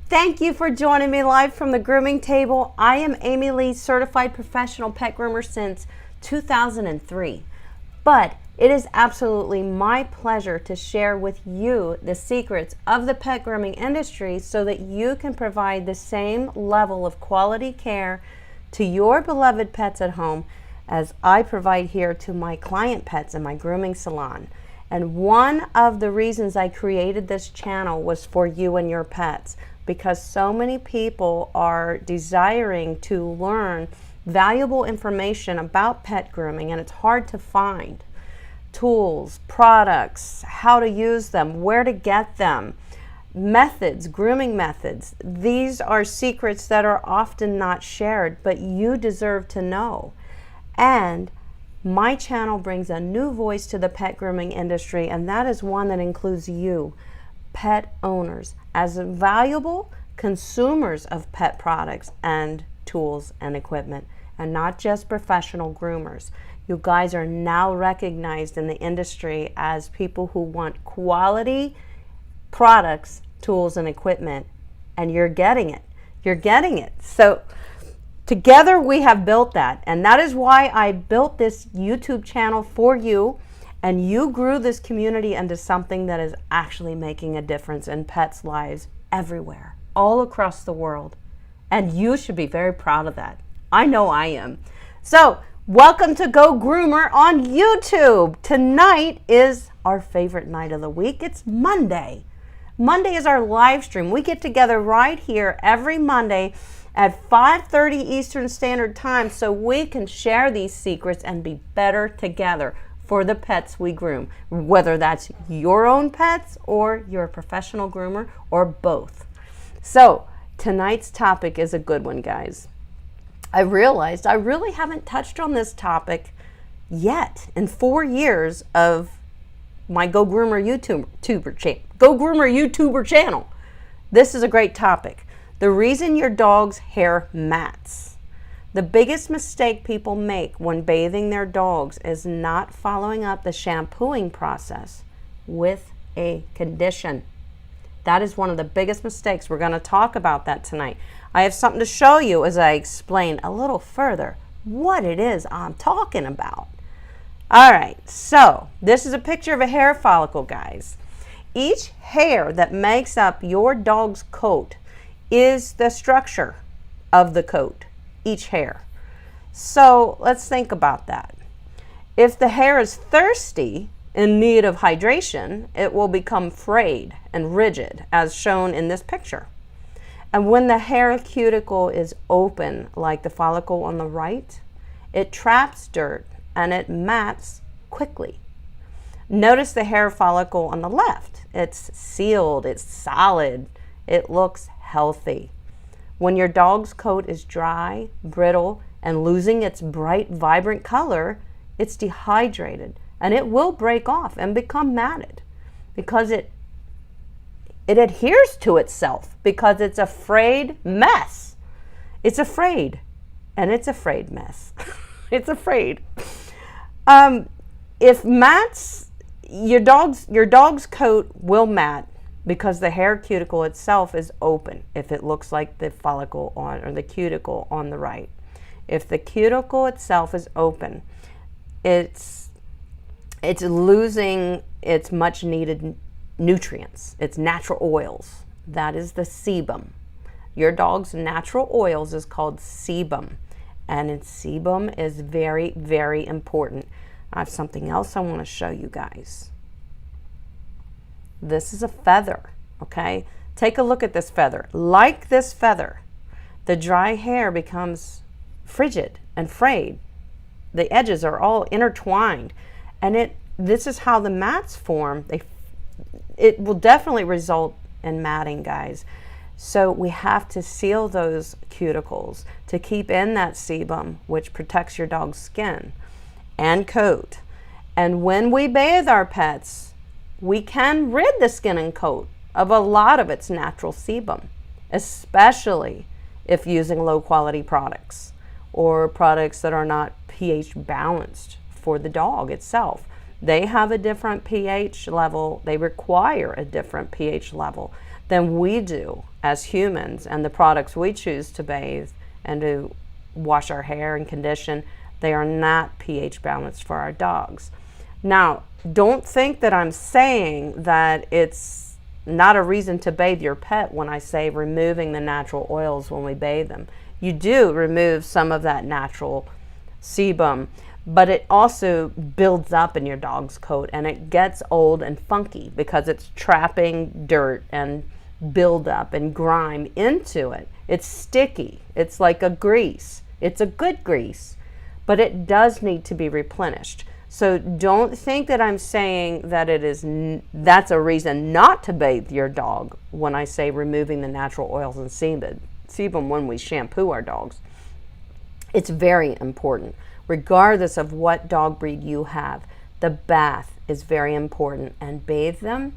Thank you for joining me live from the grooming table. I am Amy Lee, certified professional pet groomer since 2003. But it is absolutely my pleasure to share with you the secrets of the pet grooming industry so that you can provide the same level of quality care to your beloved pets at home as I provide here to my client pets in my grooming salon. And one of the reasons I created this channel was for you and your pets, because so many people are desiring to learn valuable information about pet grooming, and it's hard to find tools, products, how to use them, where to get them, methods, grooming methods. These are secrets that are often not shared, but you deserve to know. And my channel brings a new voice to the pet grooming industry, and that is one that includes you, pet owners, as valuable consumers of pet products and tools and equipment, and not just professional groomers. You guys are now recognized in the industry as people who want quality products, tools, and equipment, and you're getting it. You're getting it. So together we have built that, and that is why I built this YouTube channel for you, and you grew this community into something that is actually making a difference in pets' lives everywhere, all across the world. And you should be very proud of that. I know I am. So welcome to Go Groomer on YouTube. Tonight is our favorite night of the week. It's Monday. Monday is our live stream. We get together right here every Monday at 5:30 Eastern Standard Time so we can share these secrets and be better together for the pets we groom, whether that's your own pets or you're a professional groomer or both. So tonight's topic is a good one, guys. I realized I really haven't touched on this topic yet in 4 years of my Go Groomer YouTuber channel. This is a great topic. The reason your dog's hair mats. The biggest mistake people make when bathing their dogs is not following up the shampooing process with a condition. That is one of the biggest mistakes. We're going to talk about that tonight. I have something to show you as I explain a little further what it is I'm talking about. All right, so this is a picture of a hair follicle, guys. Each hair that makes up your dog's coat is the structure of the coat, each hair. So let's think about that. If the hair is thirsty, in need of hydration, it will become frayed and rigid, as shown in this picture. And when the hair cuticle is open, like the follicle on the right, it traps dirt and it mats quickly. Notice the hair follicle on the left. It's sealed, it's solid, it looks healthy. When your dog's coat is dry, brittle, and losing its bright, vibrant color, it's dehydrated, and it will break off and become matted because it adheres to itself because it's a frayed mess. It's a frayed, and it's a frayed mess. It's a frayed. If mats, your dog's coat will mat because the hair cuticle itself is open if it looks like the follicle on or the cuticle on the right. If the cuticle itself is open, it's losing its much needed nutrients, its natural oils. That is the sebum. Your dog's natural oils is called sebum, and its sebum is very, very important. I have something else I want to show you guys. This is a feather, okay? Take a look at this feather. Like this feather, the dry hair becomes frigid and frayed. The edges are all intertwined, and this is how the mats form. It will definitely result in matting, guys. So we have to seal those cuticles to keep in that sebum, which protects your dog's skin and coat. And when we bathe our pets, we can rid the skin and coat of a lot of its natural sebum, especially if using low quality products or products that are not pH balanced for the dog itself. They have a different pH level. They require a different pH level than we do as humans, and the products we choose to bathe and to wash our hair and condition, they are not pH balanced for our dogs. Now, don't think that I'm saying that it's not a reason to bathe your pet when I say removing the natural oils when we bathe them. You do remove some of that natural sebum, but it also builds up in your dog's coat and it gets old and funky because it's trapping dirt and buildup and grime into it. It's sticky. It's like a grease. It's a good grease, but it does need to be replenished. So don't think that I'm saying that that's a reason not to bathe your dog when I say removing the natural oils and sebum when we shampoo our dogs. It's very important. Regardless of what dog breed you have, the bath is very important, and bathe them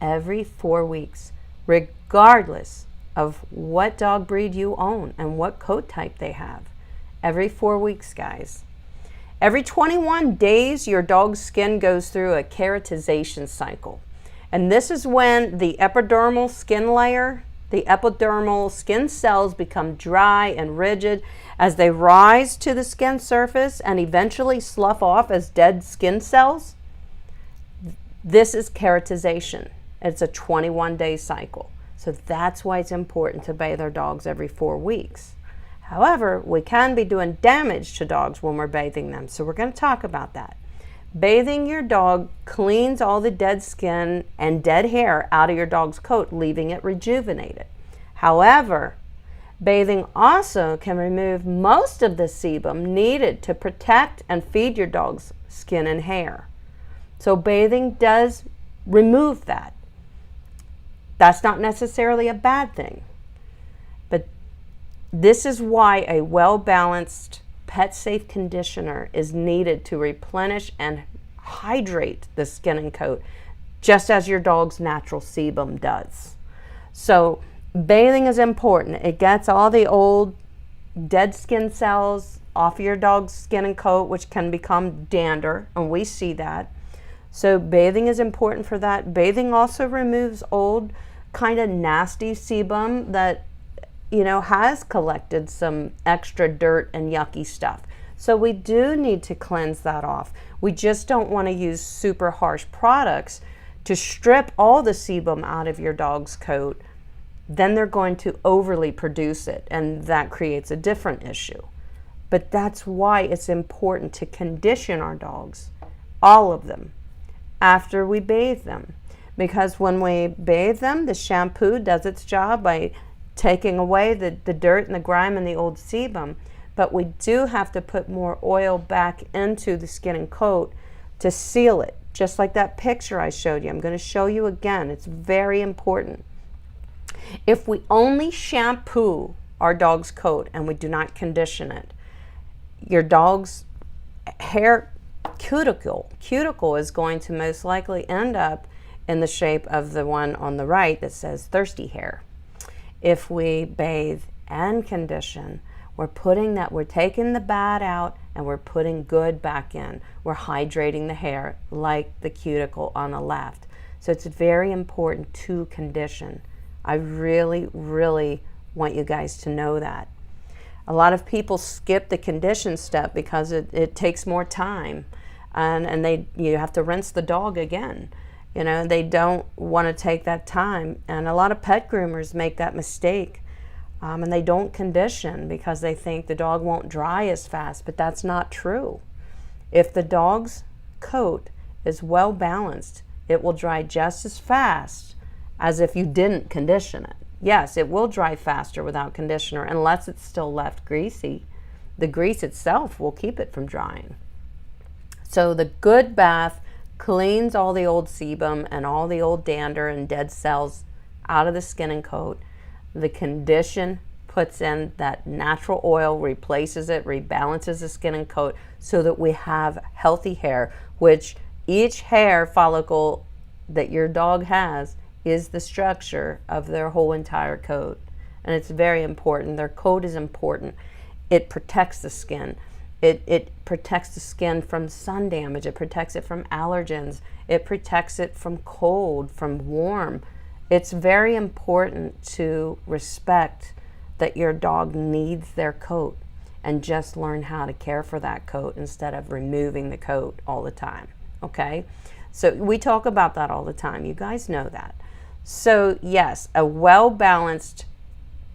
every 4 weeks, regardless of what dog breed you own and what coat type they have. Every 4 weeks, guys. Every 21 days, your dog's skin goes through a keratization cycle. And this is when the epidermal skin layer, the epidermal skin cells become dry and rigid as they rise to the skin surface and eventually slough off as dead skin cells. This is keratization. It's a 21-day cycle. So that's why it's important to bathe our dogs every 4 weeks. However, we can be doing damage to dogs when we're bathing them, so we're going to talk about that. Bathing your dog cleans all the dead skin and dead hair out of your dog's coat, leaving it rejuvenated. However, bathing also can remove most of the sebum needed to protect and feed your dog's skin and hair. So bathing does remove that. That's not necessarily a bad thing. But this is why a well-balanced, pet-safe conditioner is needed to replenish and hydrate the skin and coat, just as your dog's natural sebum does. So bathing is important. It gets all the old dead skin cells off your dog's skin and coat, which can become dander, and we see that. So bathing is important for that. Bathing also removes old, kind of nasty sebum that has collected some extra dirt and yucky stuff. So we do need to cleanse that off. We just don't want to use super harsh products to strip all the sebum out of your dog's coat. Then they're going to overly produce it, and that creates a different issue. But that's why it's important to condition our dogs, all of them, after we bathe them. Because when we bathe them, the shampoo does its job by taking away the dirt and the grime and the old sebum, but we do have to put more oil back into the skin and coat to seal it, just like that picture I showed you. I'm going to show you again. It's very important. If we only shampoo our dog's coat and we do not condition it, your dog's hair cuticle is going to most likely end up in the shape of the one on the right that says thirsty hair. If we bathe and condition, we're taking the bad out and we're putting good back in. We're hydrating the hair like the cuticle on the left. So it's very important to condition. I really, really want you guys to know that. A lot of people skip the condition step because it takes more time, and you have to rinse the dog again. They don't want to take that time, and a lot of pet groomers make that mistake, and they don't condition because they think the dog won't dry as fast, but that's not true. If the dog's coat is well balanced, it will dry just as fast as if you didn't condition it. Yes, it will dry faster without conditioner unless it's still left greasy. The grease itself will keep it from drying. So the good bath cleans all the old sebum and all the old dander and dead cells out of the skin and coat. The condition puts in that natural oil, replaces it, rebalances the skin and coat so that we have healthy hair, which each hair follicle that your dog has is the structure of their whole entire coat. And it's very important. Their coat is important. It protects the skin. It protects the skin from sun damage. It protects it from allergens. It protects it from cold, from warm. It's very important to respect that your dog needs their coat and just learn how to care for that coat instead of removing the coat all the time, okay? So we talk about that all the time. You guys know that. So yes, a well-balanced,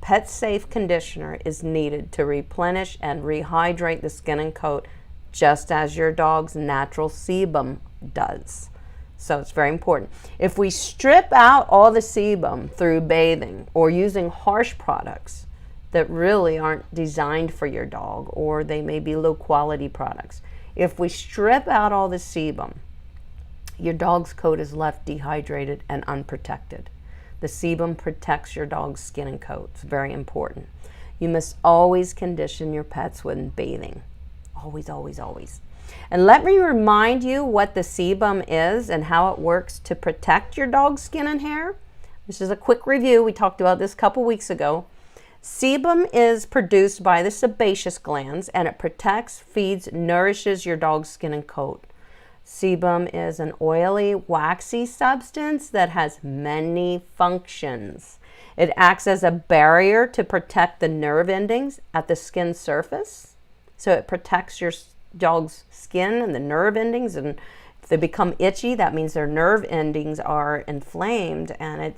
pet-safe conditioner is needed to replenish and rehydrate the skin and coat, just as your dog's natural sebum does. So it's very important. If we strip out all the sebum through bathing or using harsh products that really aren't designed for your dog, or they may be low quality products, if we strip out all the sebum, your dog's coat is left dehydrated and unprotected. The sebum protects your dog's skin and coat. It's very important. You must always condition your pets when bathing. Always, always, always. And let me remind you what the sebum is and how it works to protect your dog's skin and hair. This is a quick review. We talked about this a couple weeks ago. Sebum is produced by the sebaceous glands, and it protects, feeds, nourishes your dog's skin and coat. Sebum is an oily, waxy substance that has many functions. It acts as a barrier to protect the nerve endings at the skin surface. So it protects your dog's skin and the nerve endings, and if they become itchy, that means their nerve endings are inflamed, and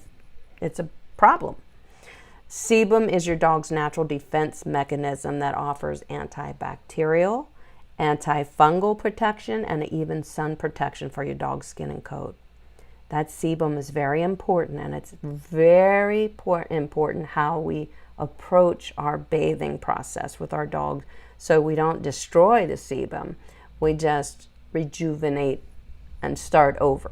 it's a problem. Sebum is your dog's natural defense mechanism that offers antibacterial, antifungal protection, and even sun protection for your dog's skin and coat. That sebum is very important, and it's very important how we approach our bathing process with our dog, so we don't destroy the sebum. We just rejuvenate and start over.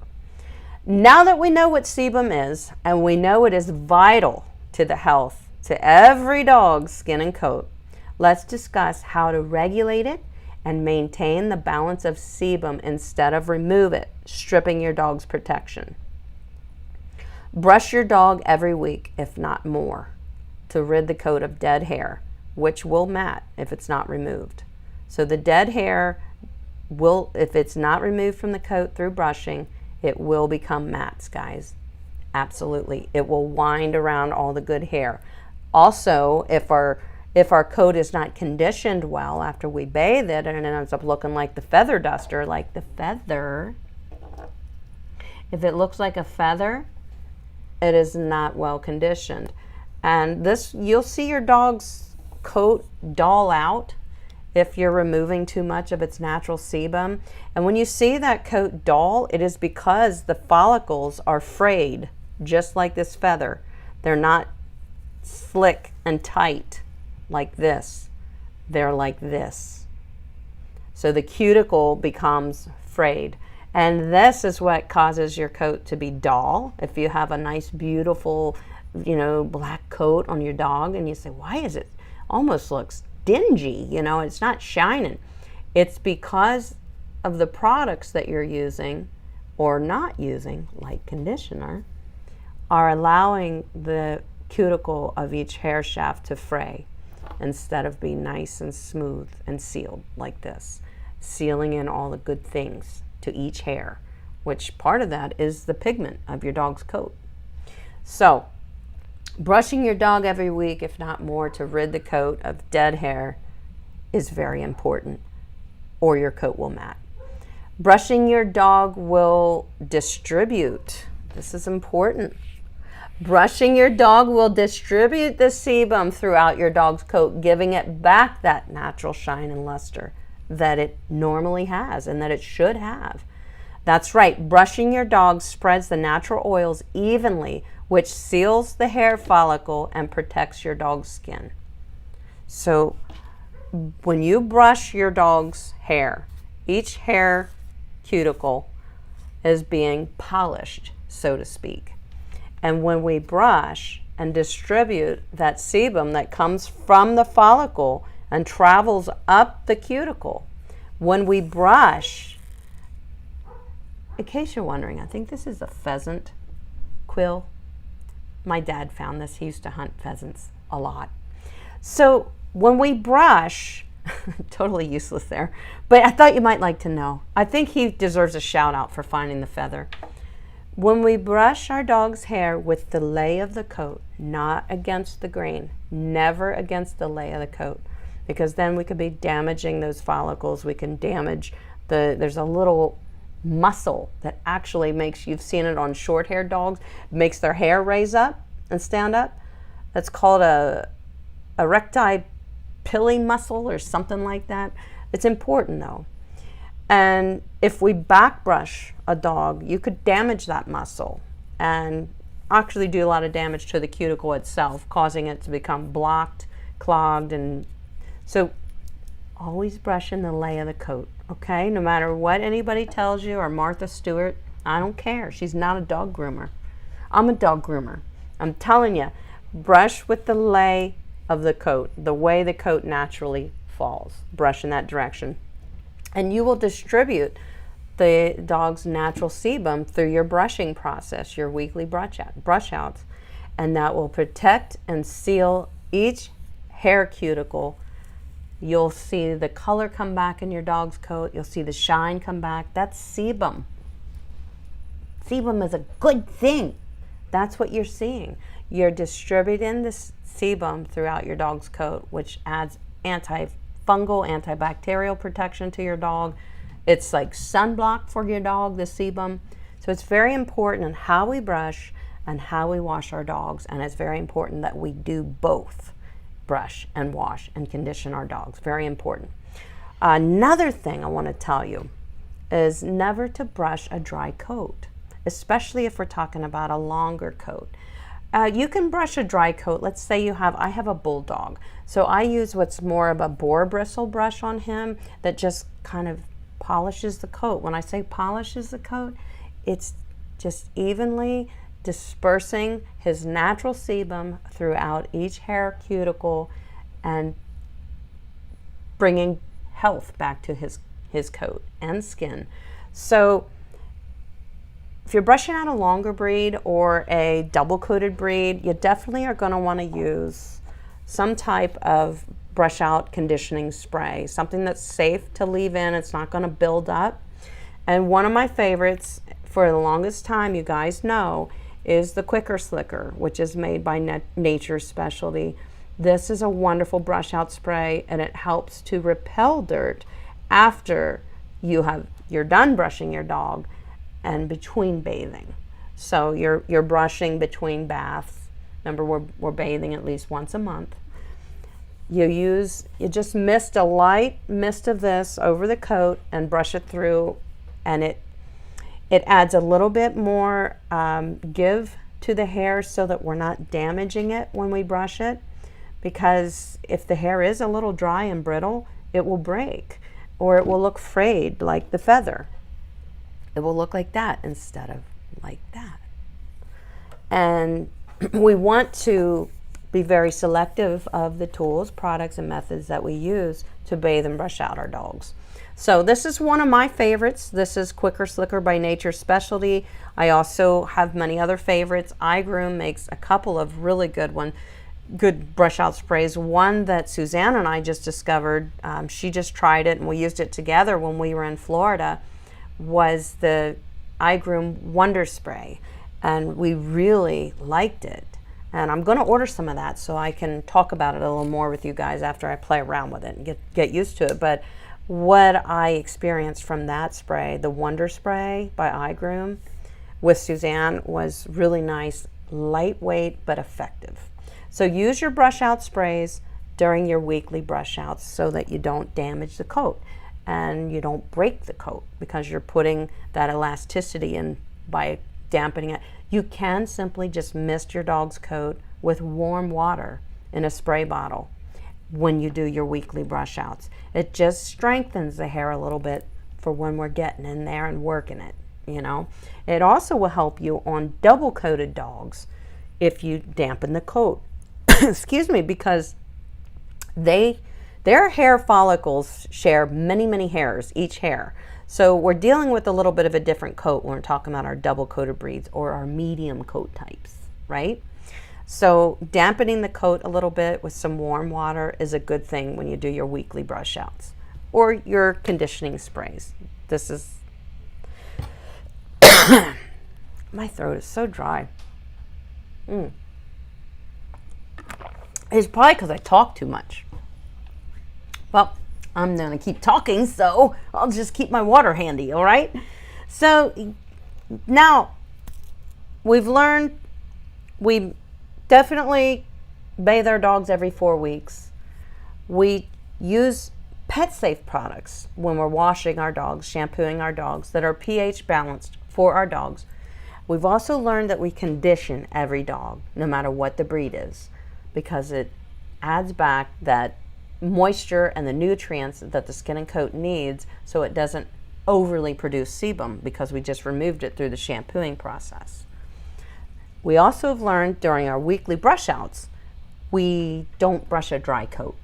Now that we know what sebum is, and we know it is vital to the health to every dog's skin and coat, let's discuss how to regulate it and maintain the balance of sebum instead of remove it, stripping your dog's protection. Brush your dog every week, if not more, to rid the coat of dead hair, which will mat if it's not removed. So the dead hair will, if it's not removed from the coat through brushing, it will become mats, guys. Absolutely. It will wind around all the good hair. Also, if our coat is not conditioned well after we bathe it and it ends up looking like the feather duster, like the feather, if it looks like a feather, it is not well conditioned. And this, you'll see your dog's coat dull out if you're removing too much of its natural sebum. And when you see that coat dull, it is because the follicles are frayed, just like this feather. They're not slick and tight like this. They're like this. So the cuticle becomes frayed. And this is what causes your coat to be dull. If you have a nice, beautiful, black coat on your dog and you say, why is it almost looks dingy? It's not shining. It's because of the products that you're using or not using, like conditioner, are allowing the cuticle of each hair shaft to fray instead of being nice and smooth and sealed like this, sealing in all the good things to each hair, which part of that is the pigment of your dog's coat. So brushing your dog every week, if not more, to rid the coat of dead hair is very important, or your coat will mat. Brushing your dog will distribute. This is important. Brushing your dog will distribute the sebum throughout your dog's coat, giving it back that natural shine and luster that it normally has and that it should have. That's right. Brushing your dog spreads the natural oils evenly, which seals the hair follicle and protects your dog's skin. So when you brush your dog's hair, each hair cuticle is being polished, so to speak. And when we brush and distribute that sebum that comes from the follicle and travels up the cuticle, when we brush, in case you're wondering, I think this is a pheasant quill. My dad found this. He used to hunt pheasants a lot. So when we brush, totally useless there, but I thought you might like to know. I think he deserves a shout out for finding the feather. When we brush our dog's hair with the lay of the coat, not against the grain, never against the lay of the coat, because then we could be damaging those follicles. We can damage there's a little muscle that actually makes, you've seen it on short-haired dogs, makes their hair raise up and stand up. That's called a erecti pili muscle or something like that. It's important though. And if we back brush a dog, you could damage that muscle and actually do a lot of damage to the cuticle itself, causing it to become blocked, clogged. And so always brush in the lay of the coat, okay? No matter what anybody tells you, or Martha Stewart, I don't care. She's not a dog groomer. I'm a dog groomer. I'm telling you, brush with the lay of the coat, the way the coat naturally falls. Brush in that direction. And you will distribute the dog's natural sebum through your brushing process, your weekly brush outs. And that will protect and seal each hair cuticle. You'll see the color come back in your dog's coat. You'll see the shine come back. That's sebum. Sebum is a good thing. That's what you're seeing. You're distributing this sebum throughout your dog's coat, which adds antifungal, antibacterial protection to your dog. It's like sunblock for your dog, the sebum. So it's very important in how we brush and how we wash our dogs. And it's very important that we do both. Brush and wash and condition our dogs. Very important. Another thing I want to tell you is never to brush a dry coat, especially if we're talking about a longer coat. You can brush a dry coat. Let's say I have a bulldog. So I use what's more of a boar bristle brush on him that just kind of polishes the coat. When I say polishes the coat, it's just evenly dispersing his natural sebum throughout each hair cuticle and bringing health back to his coat and skin. So if you're brushing out a longer breed or a double coated breed, you definitely are going to want to use some type of brush out conditioning spray, something that's safe to leave in. It's not going to build up. And one of my favorites for the longest time, you guys know, is the Quicker Slicker, which is made by Nature's Specialty. This is a wonderful brush out spray, and it helps to repel dirt after you're done brushing your dog and between bathing. So you're brushing between baths. Remember, we're bathing at least once a month. You just mist a light mist of this over the coat and brush it through, and it adds a little bit more give to the hair so that we're not damaging it when we brush it, because if the hair is a little dry and brittle, it will break, or it will look frayed like the feather. It will look like that instead of like that. And we want to be very selective of the tools, products, and methods that we use to bathe and brush out our dogs. So this is one of my favorites. This is Quicker Slicker by Nature's Specialty. I also have many other favorites. iGroom makes a couple of really good brush out sprays. One that Suzanne and I just discovered, she just tried it and we used it together when we were in Florida, was the iGroom Wonder Spray. And we really liked it. And I'm going to order some of that so I can talk about it a little more with you guys after I play around with it and get used to it. But what I experienced from that spray, the Wonder Spray by iGroom with Suzanne, was really nice, lightweight but effective. So use your brush out sprays during your weekly brush outs so that you don't damage the coat and you don't break the coat, because you're putting that elasticity in by dampening it. You can simply just mist your dog's coat with warm water in a spray bottle when you do your weekly brush outs. It just strengthens the hair a little bit for when we're getting in there and working it, you know. It also will help you on double coated dogs if you dampen the coat. Excuse me, because their hair follicles share many hairs, each hair. So we're dealing with a little bit of a different coat when we're talking about our double coated breeds or our medium coat types, right? So dampening the coat a little bit with some warm water is a good thing when you do your weekly brush outs or your conditioning sprays. This is My throat is so dry. It's probably because I talk too much. Well, I'm going to keep talking, so I'll just keep my water handy, all right? So now we've learned we definitely bathe our dogs every 4 weeks. We use pet safe products when we're washing our dogs, shampooing our dogs, that are pH balanced for our dogs. We've also learned that we condition every dog, no matter what the breed is, because it adds back that moisture and the nutrients that the skin and coat needs, so it doesn't overly produce sebum because we just removed it through the shampooing process. We also have learned during our weekly brush outs, we don't brush a dry coat.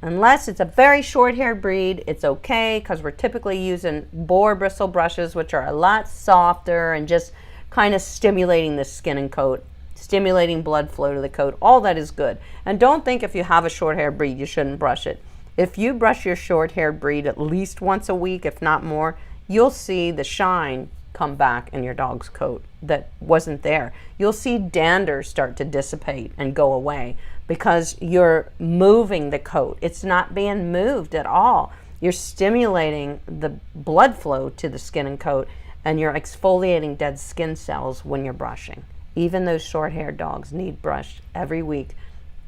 Unless it's a very short-haired breed, it's okay, because we're typically using boar bristle brushes, which are a lot softer and just kind of stimulating the skin and coat, stimulating blood flow to the coat. All that is good. And don't think if you have a short-haired breed, you shouldn't brush it. If you brush your short-haired breed at least once a week, if not more, you'll see the shine come back in your dog's coat that wasn't there. You'll see dander start to dissipate and go away because you're moving the coat. It's not being moved at all. You're stimulating the blood flow to the skin and coat, and you're exfoliating dead skin cells when you're brushing. Even those short-haired dogs need brushed every week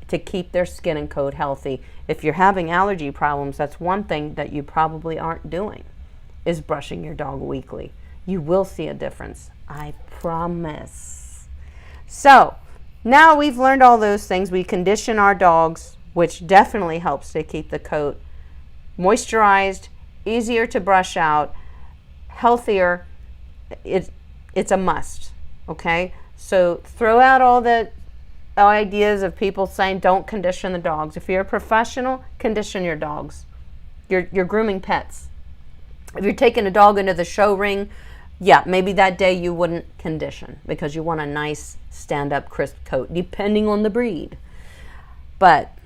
to keep their skin and coat healthy. If you're having allergy problems, that's one thing that you probably aren't doing, is brushing your dog weekly. You will see a difference, I promise. So now we've learned all those things. We condition our dogs, which definitely helps to keep the coat moisturized, easier to brush out, healthier. It's a must, okay? So throw out all the ideas of people saying don't condition the dogs. If you're a professional, condition your dogs. You're grooming pets. If you're taking a dog into the show ring, yeah, maybe that day you wouldn't condition because you want a nice stand-up crisp coat, depending on the breed. But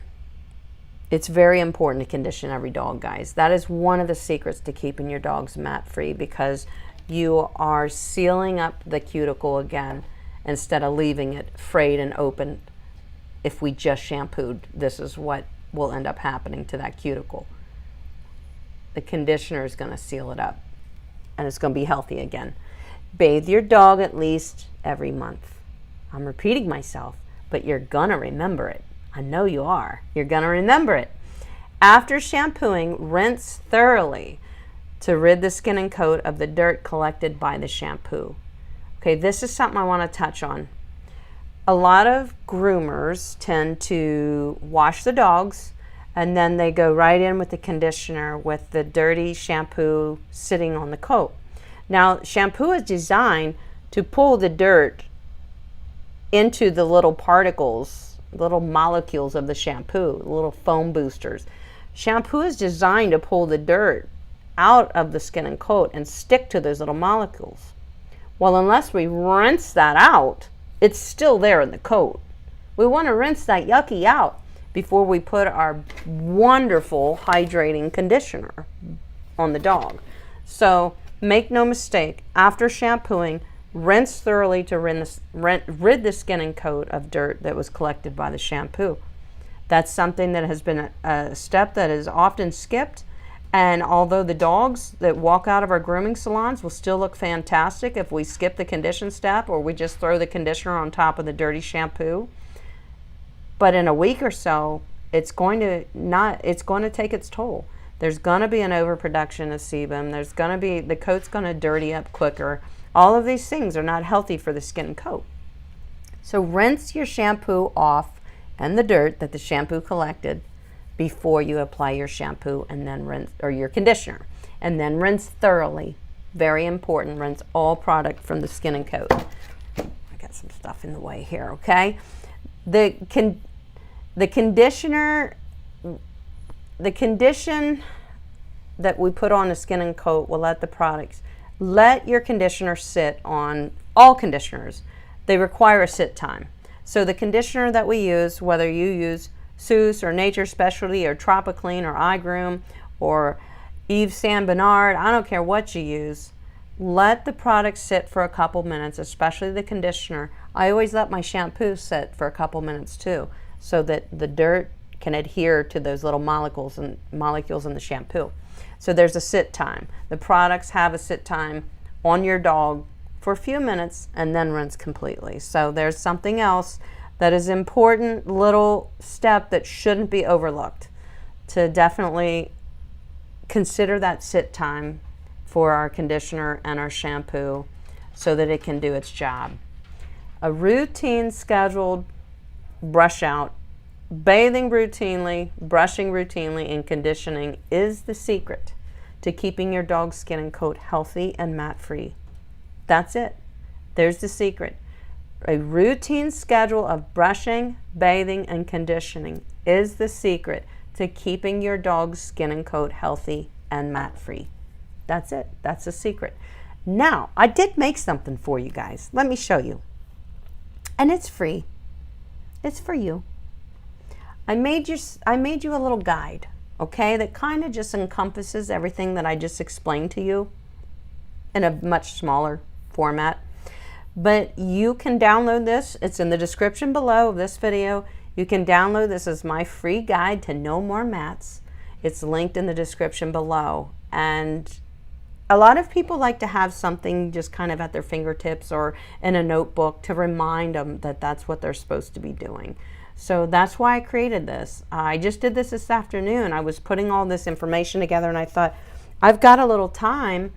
it's very important to condition every dog, guys. That is one of the secrets to keeping your dogs mat-free, because you are sealing up the cuticle again instead of leaving it frayed and open. If we just shampooed, this is what will end up happening to that cuticle. The conditioner is going to seal it up, and it's going to be healthy again. Bathe your dog at least every month. I'm repeating myself, but you're going to remember it. I know you are. You're going to remember it. After shampooing, rinse thoroughly to rid the skin and coat of the dirt collected by the shampoo. Okay, this is something I want to touch on. A lot of groomers tend to wash the dogs, and then they go right in with the conditioner with the dirty shampoo sitting on the coat. Now, shampoo is designed to pull the dirt into the little particles, little molecules of the shampoo, little foam boosters. Shampoo is designed to pull the dirt out of the skin and coat and stick to those little molecules. Well, unless we rinse that out, it's still there in the coat. We want to rinse that yucky out before we put our wonderful hydrating conditioner on the dog. So make no mistake, after shampooing, rinse thoroughly to rid the skin and coat of dirt that was collected by the shampoo. That's something that has been a step that is often skipped, and although the dogs that walk out of our grooming salons will still look fantastic if we skip the condition step or we just throw the conditioner on top of the dirty shampoo, but in a week or so, it's going to take its toll. There's going to be an overproduction of sebum. The coat's going to dirty up quicker. All of these things are not healthy for the skin and coat. So rinse your shampoo off and the dirt that the shampoo collected before you apply your shampoo, and then rinse, or your conditioner, and then rinse thoroughly. Very important, rinse all product from the skin and coat. I got some stuff in the way here, okay? The condition that we put on the skin and coat will let your conditioner sit on. All conditioners, they require a sit time. So the conditioner that we use, whether you use Seuss or Nature Specialty or Tropiclean or iGroom or Yves Saint Bernard, I don't care what you use, let the product sit for a couple minutes, especially the conditioner. I always let my shampoo sit for a couple minutes too, so that the dirt can adhere to those little molecules in the shampoo. So there's a sit time. The products have a sit time on your dog for a few minutes and then rinse completely. So there's something else that is important, little step that shouldn't be overlooked, to definitely consider that sit time for our conditioner and our shampoo so that it can do its job. A routine scheduled brush out, bathing routinely, brushing routinely, and conditioning is the secret to keeping your dog's skin and coat healthy and mat-free. That's it. There's the secret. A routine schedule of brushing, bathing, and conditioning is the secret to keeping your dog's skin and coat healthy and mat-free. That's it. That's the secret. Now, I did make something for you guys. Let me show you. And it's free. It's for you. I made you a little guide, okay, that kind of just encompasses everything that I just explained to you in a much smaller format. But you can download this. It's in the description below of this video. You can download this as my free guide to No More Mats. It's linked in the description below. And a lot of people like to have something just kind of at their fingertips or in a notebook to remind them that that's what they're supposed to be doing. So that's why I created this. I just did this afternoon. I was putting all this information together and I thought, I've got a little time.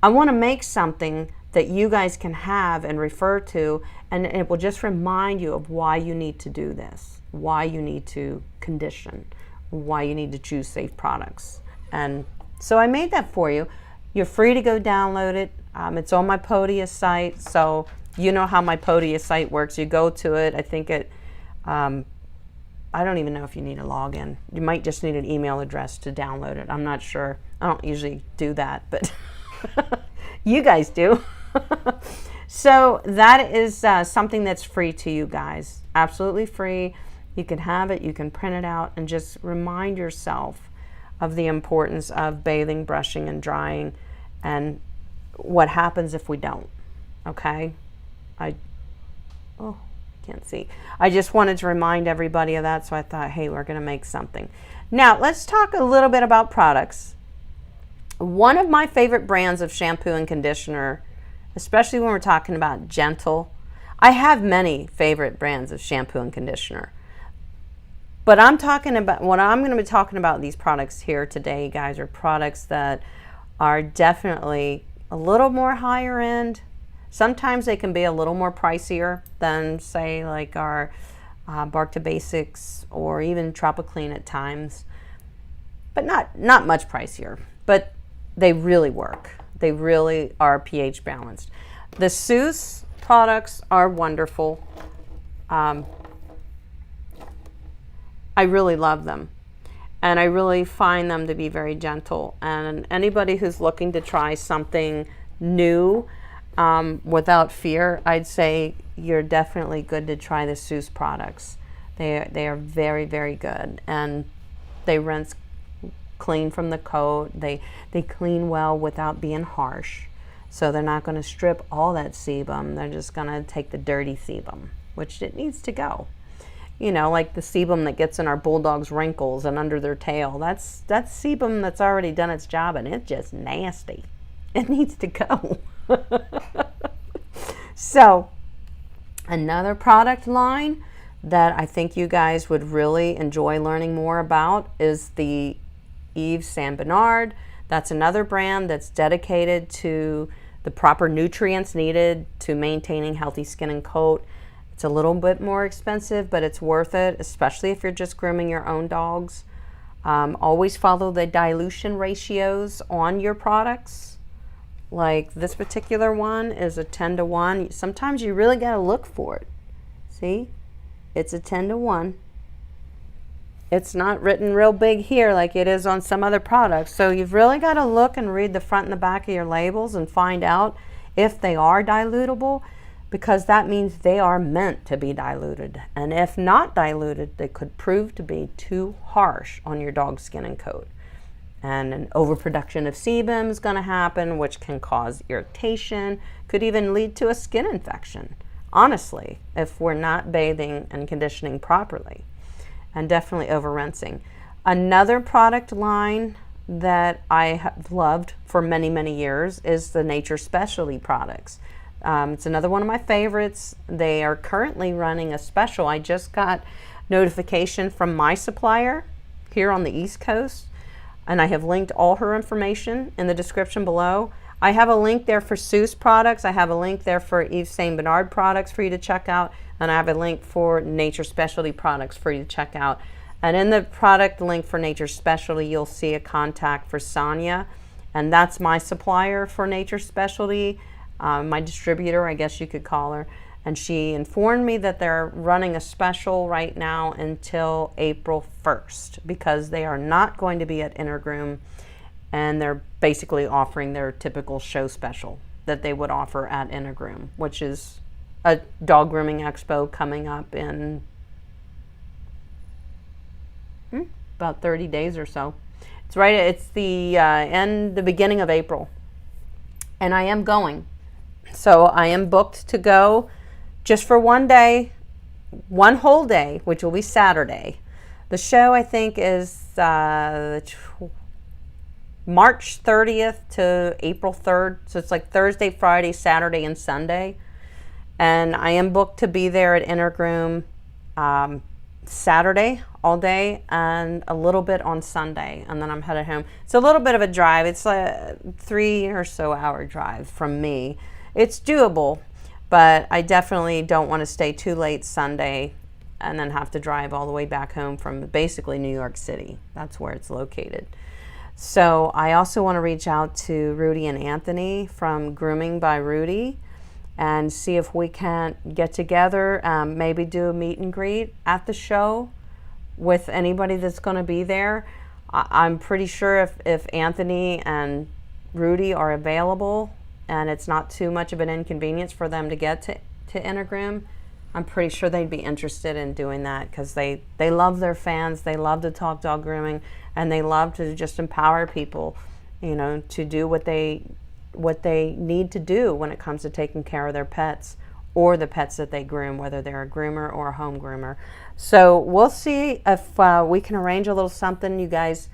I want to make something that you guys can have and refer to, and it will just remind you of why you need to do this, why you need to condition, why you need to choose safe products. And so I made that for you. You're free to go download it. It's on my Podia site, so you know how my Podia site works. You go to it. I think it, I don't even know if you need a login. You might just need an email address to download it. I'm not sure. I don't usually do that, but you guys do. So that is something that's free to you guys. Absolutely free. You can have it. You can print it out and just remind yourself of the importance of bathing, brushing, and drying, and what happens if we don't. Okay? Can't see. I just wanted to remind everybody of that, so I thought, hey, we're going to make something. Now, let's talk a little bit about products. One of my favorite brands of shampoo and conditioner, especially when we're talking about gentle, I have many favorite brands of shampoo and conditioner. But I'm talking about, what I'm going to be talking about these products here today, guys, are products that are definitely a little more higher end. Sometimes they can be a little more pricier than, say, like our Bark to Basics or even Tropiclean at times, but not much pricier. But they really work. They really are pH balanced. The Seuss products are wonderful. I really love them, and I really find them to be very gentle. And anybody who's looking to try something new without fear, I'd say you're definitely good to try the Seuss products. They are very, very good, and they rinse clean from the coat. They clean well without being harsh. So they're not going to strip all that sebum. They're just going to take the dirty sebum, which it needs to go. You know, like the sebum that gets in our bulldogs' wrinkles and under their tail. That's sebum that's already done its job, and it's just nasty. It needs to go. So, another product line that I think you guys would really enjoy learning more about is the Yves Saint Bernard. That's another brand that's dedicated to the proper nutrients needed to maintaining healthy skin and coat. It's a little bit more expensive, but it's worth it, especially if you're just grooming your own dogs. Always follow the dilution ratios on your products. Like this particular one is a 10-to-1. Sometimes you really got to look for it. See? It's a 10-to-1. It's not written real big here like it is on some other products. So you've really got to look and read the front and the back of your labels and find out if they are dilutable, because that means they are meant to be diluted. And if not diluted, they could prove to be too harsh on your dog's skin and coat. and an overproduction of sebum is going to happen, which can cause irritation, could even lead to a skin infection, honestly, if we're not bathing and conditioning properly, and definitely over rinsing. Another product line that I have loved for many, many years is the Nature Specialty products. It's another one of my favorites. They are currently running a special. I just got notification from my supplier here on the East Coast, and I have linked all her information in the description below. I have a link there for Seuss products. I have a link there for Yves Saint Bernard products for you to check out, and I have a link for Nature Specialty products for you to check out. And in the product link for Nature Specialty, you'll see a contact for Sonia, and that's my supplier for Nature Specialty, my distributor, I guess you could call her. And she informed me that they're running a special right now until April 1st because they are not going to be at Intergroom, and they're basically offering their typical show special that they would offer at Intergroom, which is a dog grooming expo coming up in about 30 days or so. It's the beginning of April, and I am going. So I am booked to go just for one day, one whole day, which will be Saturday. The show, I think, is March 30th to April 3rd. So it's like Thursday, Friday, Saturday, and Sunday. And I am booked to be there at Intergroom Saturday all day and a little bit on Sunday, and then I'm headed home. It's a little bit of a drive. It's a 3 or so hour drive from me. It's doable, but I definitely don't want to stay too late Sunday and then have to drive all the way back home from basically New York City. That's where it's located. So I also want to reach out to Rudy and Anthony from Grooming by Rudy and see if we can't get together, maybe do a meet and greet at the show with anybody that's going to be there. I'm pretty sure if Anthony and Rudy are available and it's not too much of an inconvenience for them to get to Intergroom, I'm pretty sure they'd be interested in doing that because they love their fans, they love to talk dog grooming, and they love to just empower people, to do what they need to do when it comes to taking care of their pets or the pets that they groom, whether they're a groomer or a home groomer. So we'll see if we can arrange a little something. You guys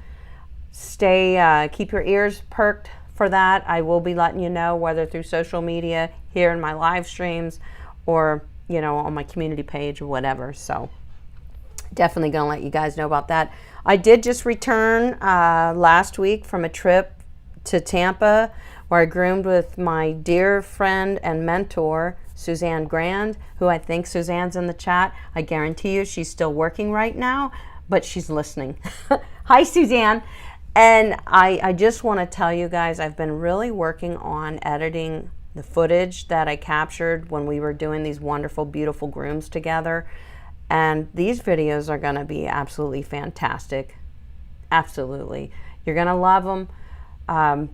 keep your ears perked for that. I will be letting you know, whether through social media, here in my live streams, or on my community page or whatever. So definitely gonna let you guys know about that. I did just return last week from a trip to Tampa where I groomed with my dear friend and mentor, Suzanne Grand, who I think Suzanne's in the chat. I guarantee you she's still working right now, but she's listening. Hi, Suzanne. And I just want to tell you guys, I've been really working on editing the footage that I captured when we were doing these wonderful, beautiful grooms together. And these videos are going to be absolutely fantastic. Absolutely. You're going to love them.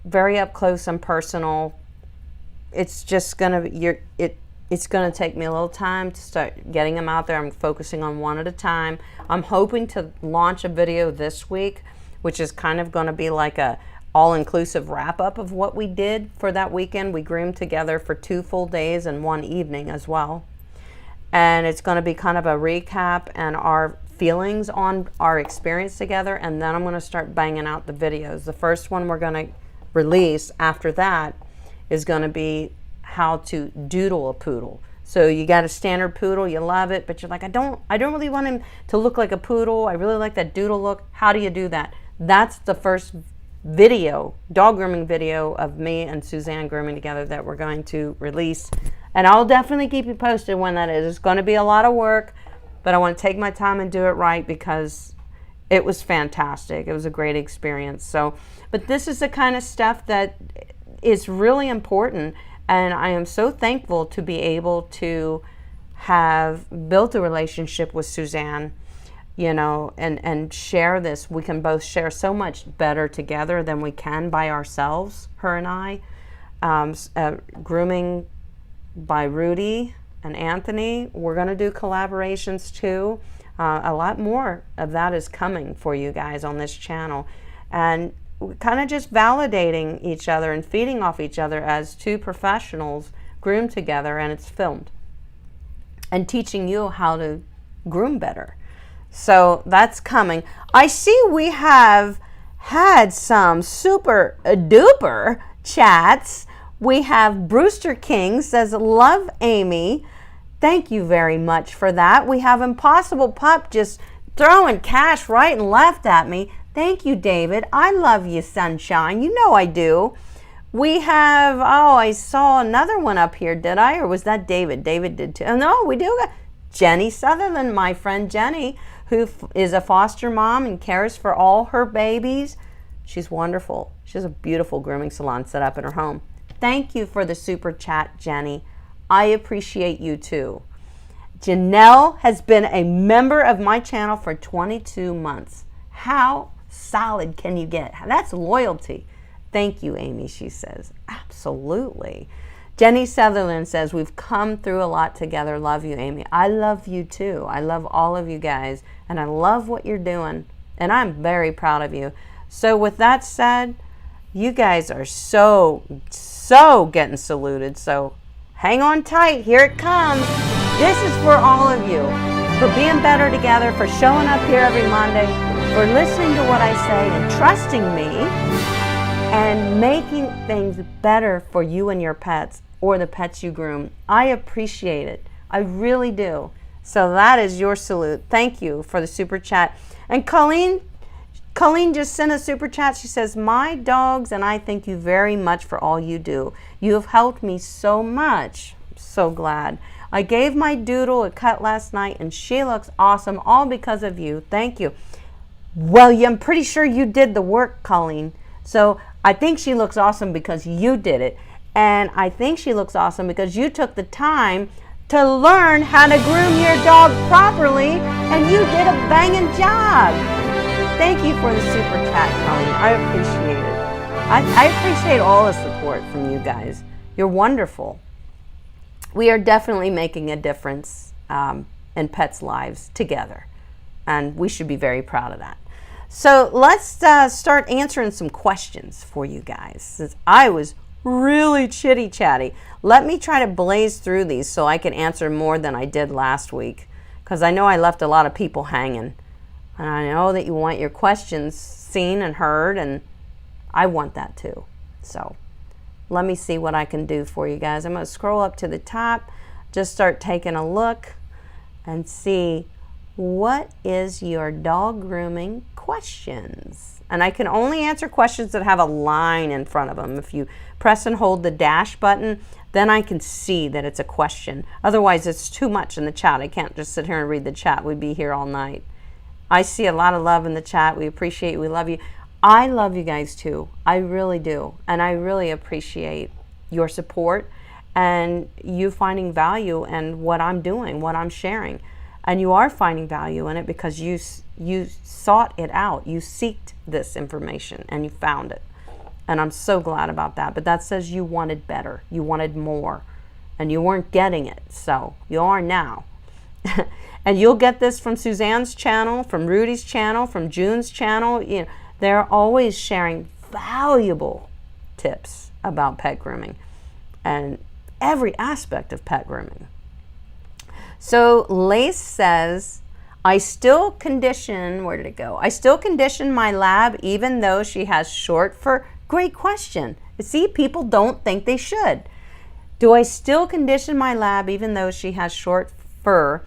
Very up close and personal. It's just going to it's going to take me a little time to start getting them out there. I'm focusing on one at a time. I'm hoping to launch a video this week, which is kind of going to be like a all-inclusive wrap-up of what we did for that weekend. We groomed together for 2 full days and 1 evening as well. And it's going to be kind of a recap and our feelings on our experience together, and then I'm going to start banging out the videos. The first one we're going to release after that is going to be how to doodle a poodle. So you got a standard poodle, you love it, but you're like, I don't really want him to look like a poodle. I really like that doodle look. How do you do that? That's the first video, dog grooming video of me and Suzanne grooming together that we're going to release. And I'll definitely keep you posted when that is. It's going to be a lot of work, but I want to take my time and do it right because it was fantastic. It was a great experience. So, but this is the kind of stuff that is really important, and I am so thankful to be able to have built a relationship with Suzanne, and share this. We can both share so much better together than we can by ourselves, her and I. Grooming by Rudy and Anthony. We're going to do collaborations too. A lot more of that is coming for you guys on this channel. and kind of just validating each other and feeding off each other as two professionals groom together, and it's filmed, and teaching you how to groom better. So that's coming. I see we have had some super duper chats. We have Brewster King says, love Amy. Thank you very much for that. We have Impossible Pup just throwing cash right and left at me. Thank you, David. I love you, sunshine. You know I do. We have, oh, I saw another one up here, did I? Or was that David? David did too. Oh, no, we do got Jenny Sutherland, my friend Jenny, who is a foster mom and cares for all her babies. She's wonderful. She has a beautiful grooming salon set up in her home. Thank you for the super chat, Jenny. I appreciate you too. Janelle has been a member of my channel for 22 months. How solid can you get? That's loyalty. Thank you, Amy, she says. Absolutely. Jenny Sutherland says, we've come through a lot together. Love you, Amy. I love you too. I love all of you guys, and I love what you're doing, and I'm very proud of you. So with that said, you guys are so getting saluted. So hang on tight. Here it comes. This is for all of you, for being better together, for showing up here every Monday, for listening to what I say and trusting me and making things better for you and your pets or the pets you groom. I appreciate it. I really do. So that is your salute. Thank you for the super chat. And Colleen just sent a super chat. She says, my dogs and I thank you very much for all you do. You have helped me so much. I'm so glad. I gave my doodle a cut last night and she looks awesome, all because of you. Thank you. Well, I'm pretty sure you did the work, Colleen. So I think she looks awesome because you did it. And I think she looks awesome because you took the time to learn how to groom your dog properly, and you did a banging job. Thank you for the super chat, Colleen. I appreciate it. I appreciate all the support from you guys. You're wonderful. We are definitely making a difference in pets' lives together, and we should be very proud of that. So let's start answering some questions for you guys. Since I was really chitty-chatty, let me try to blaze through these so I can answer more than I did last week, because I know I left a lot of people hanging. And I know that you want your questions seen and heard, and I want that too. So let me see what I can do for you guys. I'm going to scroll up to the top, just start taking a look and see what is your dog grooming questions. And I can only answer questions that have a line in front of them. If you press and hold the dash button, then I can see that it's a question. Otherwise, it's too much in the chat. I can't just sit here and read the chat. We'd be here all night. I see a lot of love in the chat. We appreciate you. We love you. I love you guys too. I really do. And I really appreciate your support and you finding value in what I'm doing, what I'm sharing. And you are finding value in it because you sought it out. You seeked this information and you found it. And I'm so glad about that. But that says you wanted better. You wanted more. And you weren't getting it. So you are now. And you'll get this from Suzanne's channel, from Rudy's channel, from June's channel. You know, they're always sharing valuable tips about pet grooming and every aspect of pet grooming. So Lace says, I still condition, where did it go? I still condition my lab even though she has short fur. Great question. See, people don't think they should. Do I still condition my lab even though she has short fur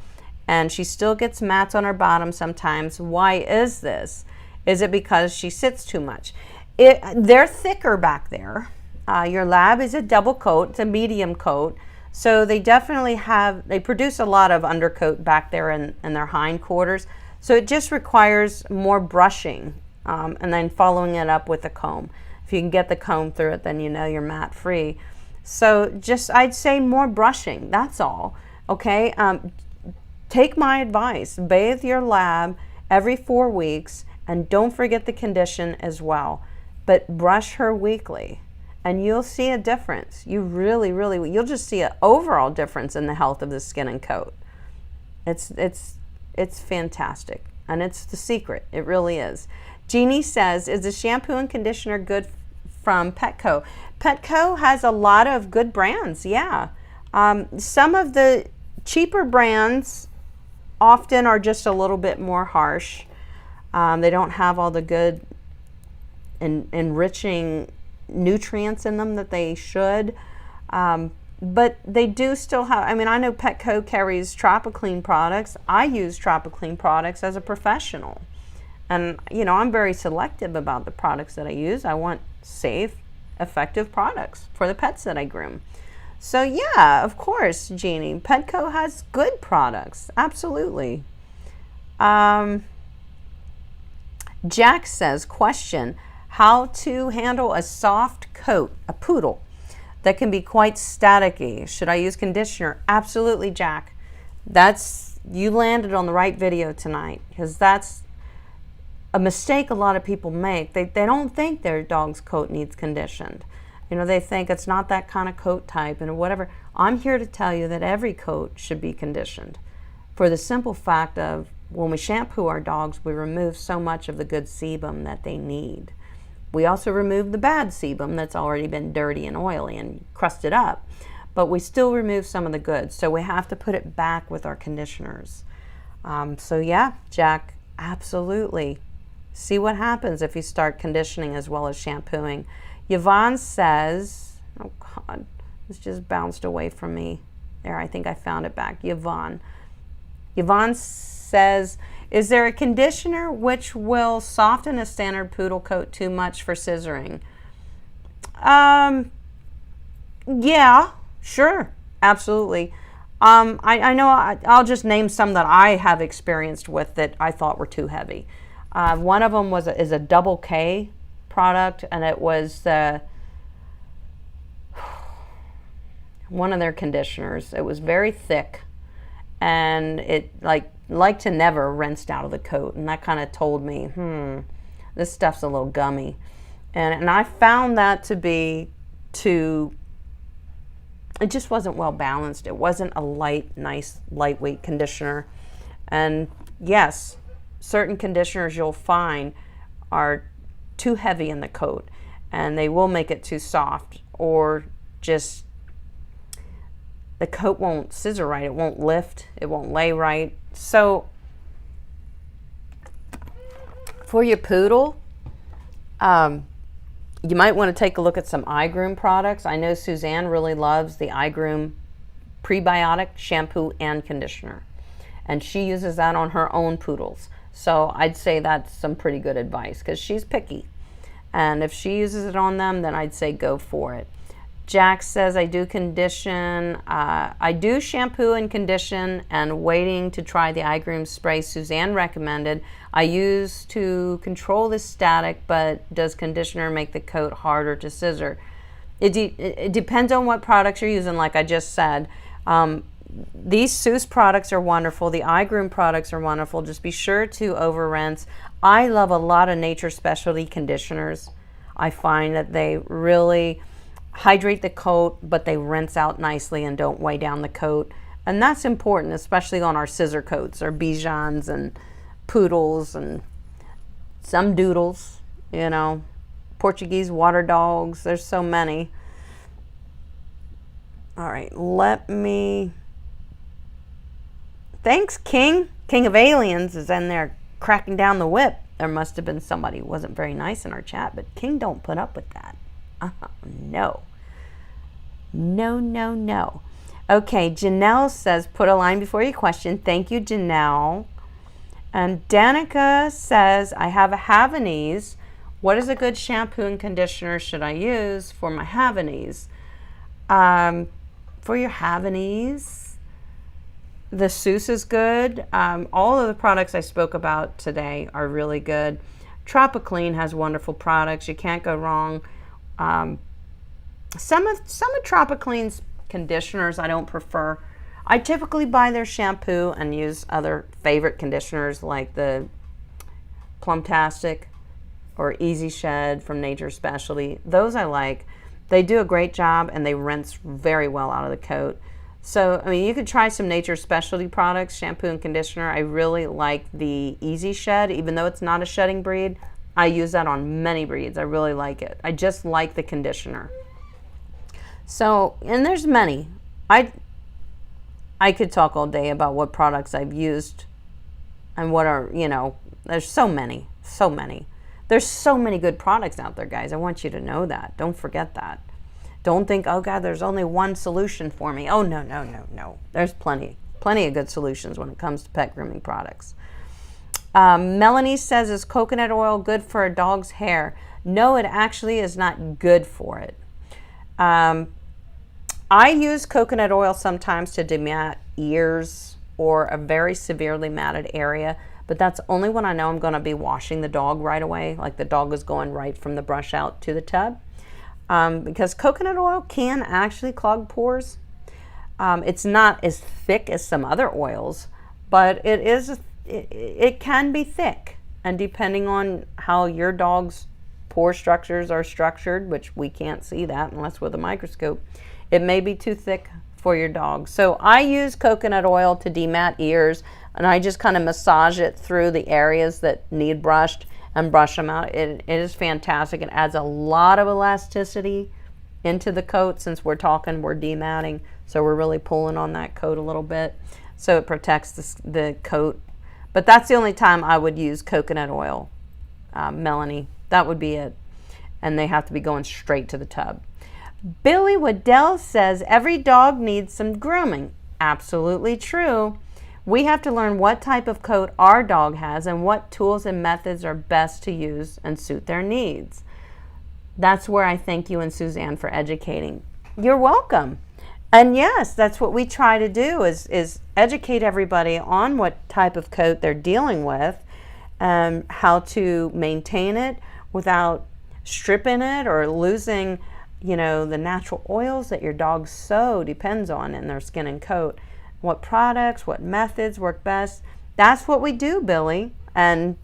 and she still gets mats on her bottom sometimes? Why is this? Is it because she sits too much? They're thicker back there. Your lab is a double coat, it's a medium coat. So they definitely they produce a lot of undercoat back there in their hindquarters. So it just requires more brushing and then following it up with a comb. If you can get the comb through it, then you know you're mat free. So just, I'd say more brushing, that's all, okay? Take my advice, bathe your lab every 4 weeks and don't forget the condition as well. But brush her weekly. And you'll see a difference. You really, you'll just see an overall difference in the health of the skin and coat. It's fantastic. And it's the secret. It really is. Jeannie says, is the shampoo and conditioner good from Petco? Petco has a lot of good brands, yeah. Some of the cheaper brands often are just a little bit more harsh. They don't have all the good and enriching nutrients in them that they should. But they do still have, I mean, I know Petco carries Tropiclean products. I use Tropiclean products as a professional. And, you know, I'm very selective about the products that I use. I want safe, effective products for the pets that I groom. So, yeah, of course, Jeannie, Petco has good products. Absolutely. Jack says, question, how to handle a soft coat, a poodle, that can be quite staticky. Should I use conditioner? Absolutely, Jack. You landed on the right video tonight, because that's a mistake a lot of people make. They don't think their dog's coat needs conditioned. You know, they think it's not that kind of coat type and whatever. I'm here to tell you that every coat should be conditioned, for the simple fact of when we shampoo our dogs, we remove so much of the good sebum that they need. We also remove the bad sebum that's already been dirty and oily and crusted up, but we still remove some of the good. So we have to put it back with our conditioners. So yeah, Jack, absolutely. See what happens if you start conditioning as well as shampooing. Yvonne says, oh God, this just bounced away from me. There, I think I found it back. Yvonne says, is there a conditioner which will soften a standard poodle coat too much for scissoring? Yeah, sure, absolutely. I know I'll just name some that I have experienced with that I thought were too heavy. One of them is a double K product, and it was one of their conditioners. It was very thick, and it like to never rinsed out of the coat, and that kind of told me, this stuff's a little gummy. And I found that to be it just wasn't well balanced. It wasn't a nice, lightweight conditioner. And yes, certain conditioners you'll find are too heavy in the coat, and they will make it too soft, or just the coat won't scissor right, it won't lift, it won't lay right. So for your poodle, you might want to take a look at some iGroom products. I know Suzanne really loves the iGroom prebiotic shampoo and conditioner, and she uses that on her own poodles. So I'd say that's some pretty good advice, because she's picky, and if she uses it on them, then I'd say go for it. Jack says, I do shampoo and condition, and waiting to try the iGroom spray Suzanne recommended. I use to control the static, but does conditioner make the coat harder to scissor? It depends on what products you're using, like I just said. These Seuss products are wonderful. The iGroom products are wonderful. Just be sure to over rinse. I love a lot of Nature Specialty conditioners. I find that they really hydrate the coat, but they rinse out nicely and don't weigh down the coat. And that's important, especially on our scissor coats, our Bijans and poodles and some doodles, you know, Portuguese water dogs. There's so many. All right, thanks, King. King of Aliens is in there cracking down the whip. There must have been somebody who wasn't very nice in our chat, but King don't put up with that. No. Okay, Janelle says, put a line before your question. Thank you, Janelle. And Danica says, I have a Havanese. What is a good shampoo and conditioner should I use for my Havanese? For your Havanese, the Seuss is good. All of the products I spoke about today are really good. Tropiclean has wonderful products. You can't go wrong. Some of Tropiclean's conditioners I don't prefer. I typically buy their shampoo and use other favorite conditioners like the Plumtastic or Easy Shed from Nature Specialty. Those I like. They do a great job, and they rinse very well out of the coat. So, I mean, you could try some Nature Specialty products, shampoo and conditioner. I really like the Easy Shed, even though it's not a shedding breed. I use that on many breeds. I really like it. I just like the conditioner. So, and there's many. I could talk all day about what products I've used and what are, you know, there's so many. There's so many good products out there, guys. I want you to know that. Don't forget that. Don't think, oh God, there's only one solution for me. Oh, no. There's plenty of good solutions when it comes to pet grooming products. Melanie says, is coconut oil good for a dog's hair? No, it actually is not good for it. I use coconut oil sometimes to demat ears or a very severely matted area, but that's only when I know I'm going to be washing the dog right away, like the dog is going right from the brush out to the tub. Because coconut oil can actually clog pores. It's not as thick as some other oils, but it can be thick. And depending on how your dog's pore structures are structured, which we can't see that unless with a microscope, it may be too thick for your dog. So I use coconut oil to demat ears, and I just kind of massage it through the areas that need brushed and brush them out. It is fantastic. It adds a lot of elasticity into the coat. Since we're dematting, so we're really pulling on that coat a little bit, so it protects the coat. But that's the only time I would use coconut oil, Melanie. That would be it. And they have to be going straight to the tub. Billy Waddell says, every dog needs some grooming. Absolutely true. We have to learn what type of coat our dog has and what tools and methods are best to use and suit their needs. That's where I thank you and Suzanne for educating. You're welcome. And yes, that's what we try to do is educate everybody on what type of coat they're dealing with, how to maintain it without stripping it or losing, you know, the natural oils that your dog so depends on in their skin and coat. What products, what methods work best. That's what we do, Billy. And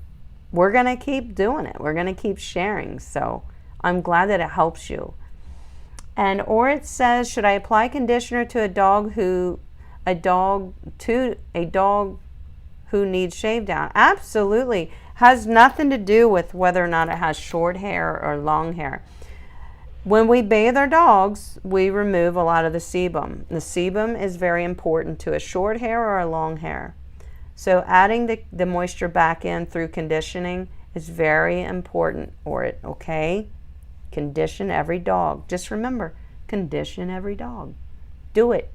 we're going to keep doing it. We're going to keep sharing. So I'm glad that it helps you. And Orit says, should I apply conditioner to a dog who needs shave down? Absolutely. Has nothing to do with whether or not it has short hair or long hair. When we bathe our dogs, we remove a lot of the sebum. The sebum is very important to a short hair or a long hair. So adding the moisture back in through conditioning is very important, okay? Condition every dog. Just remember, condition every dog. Do it.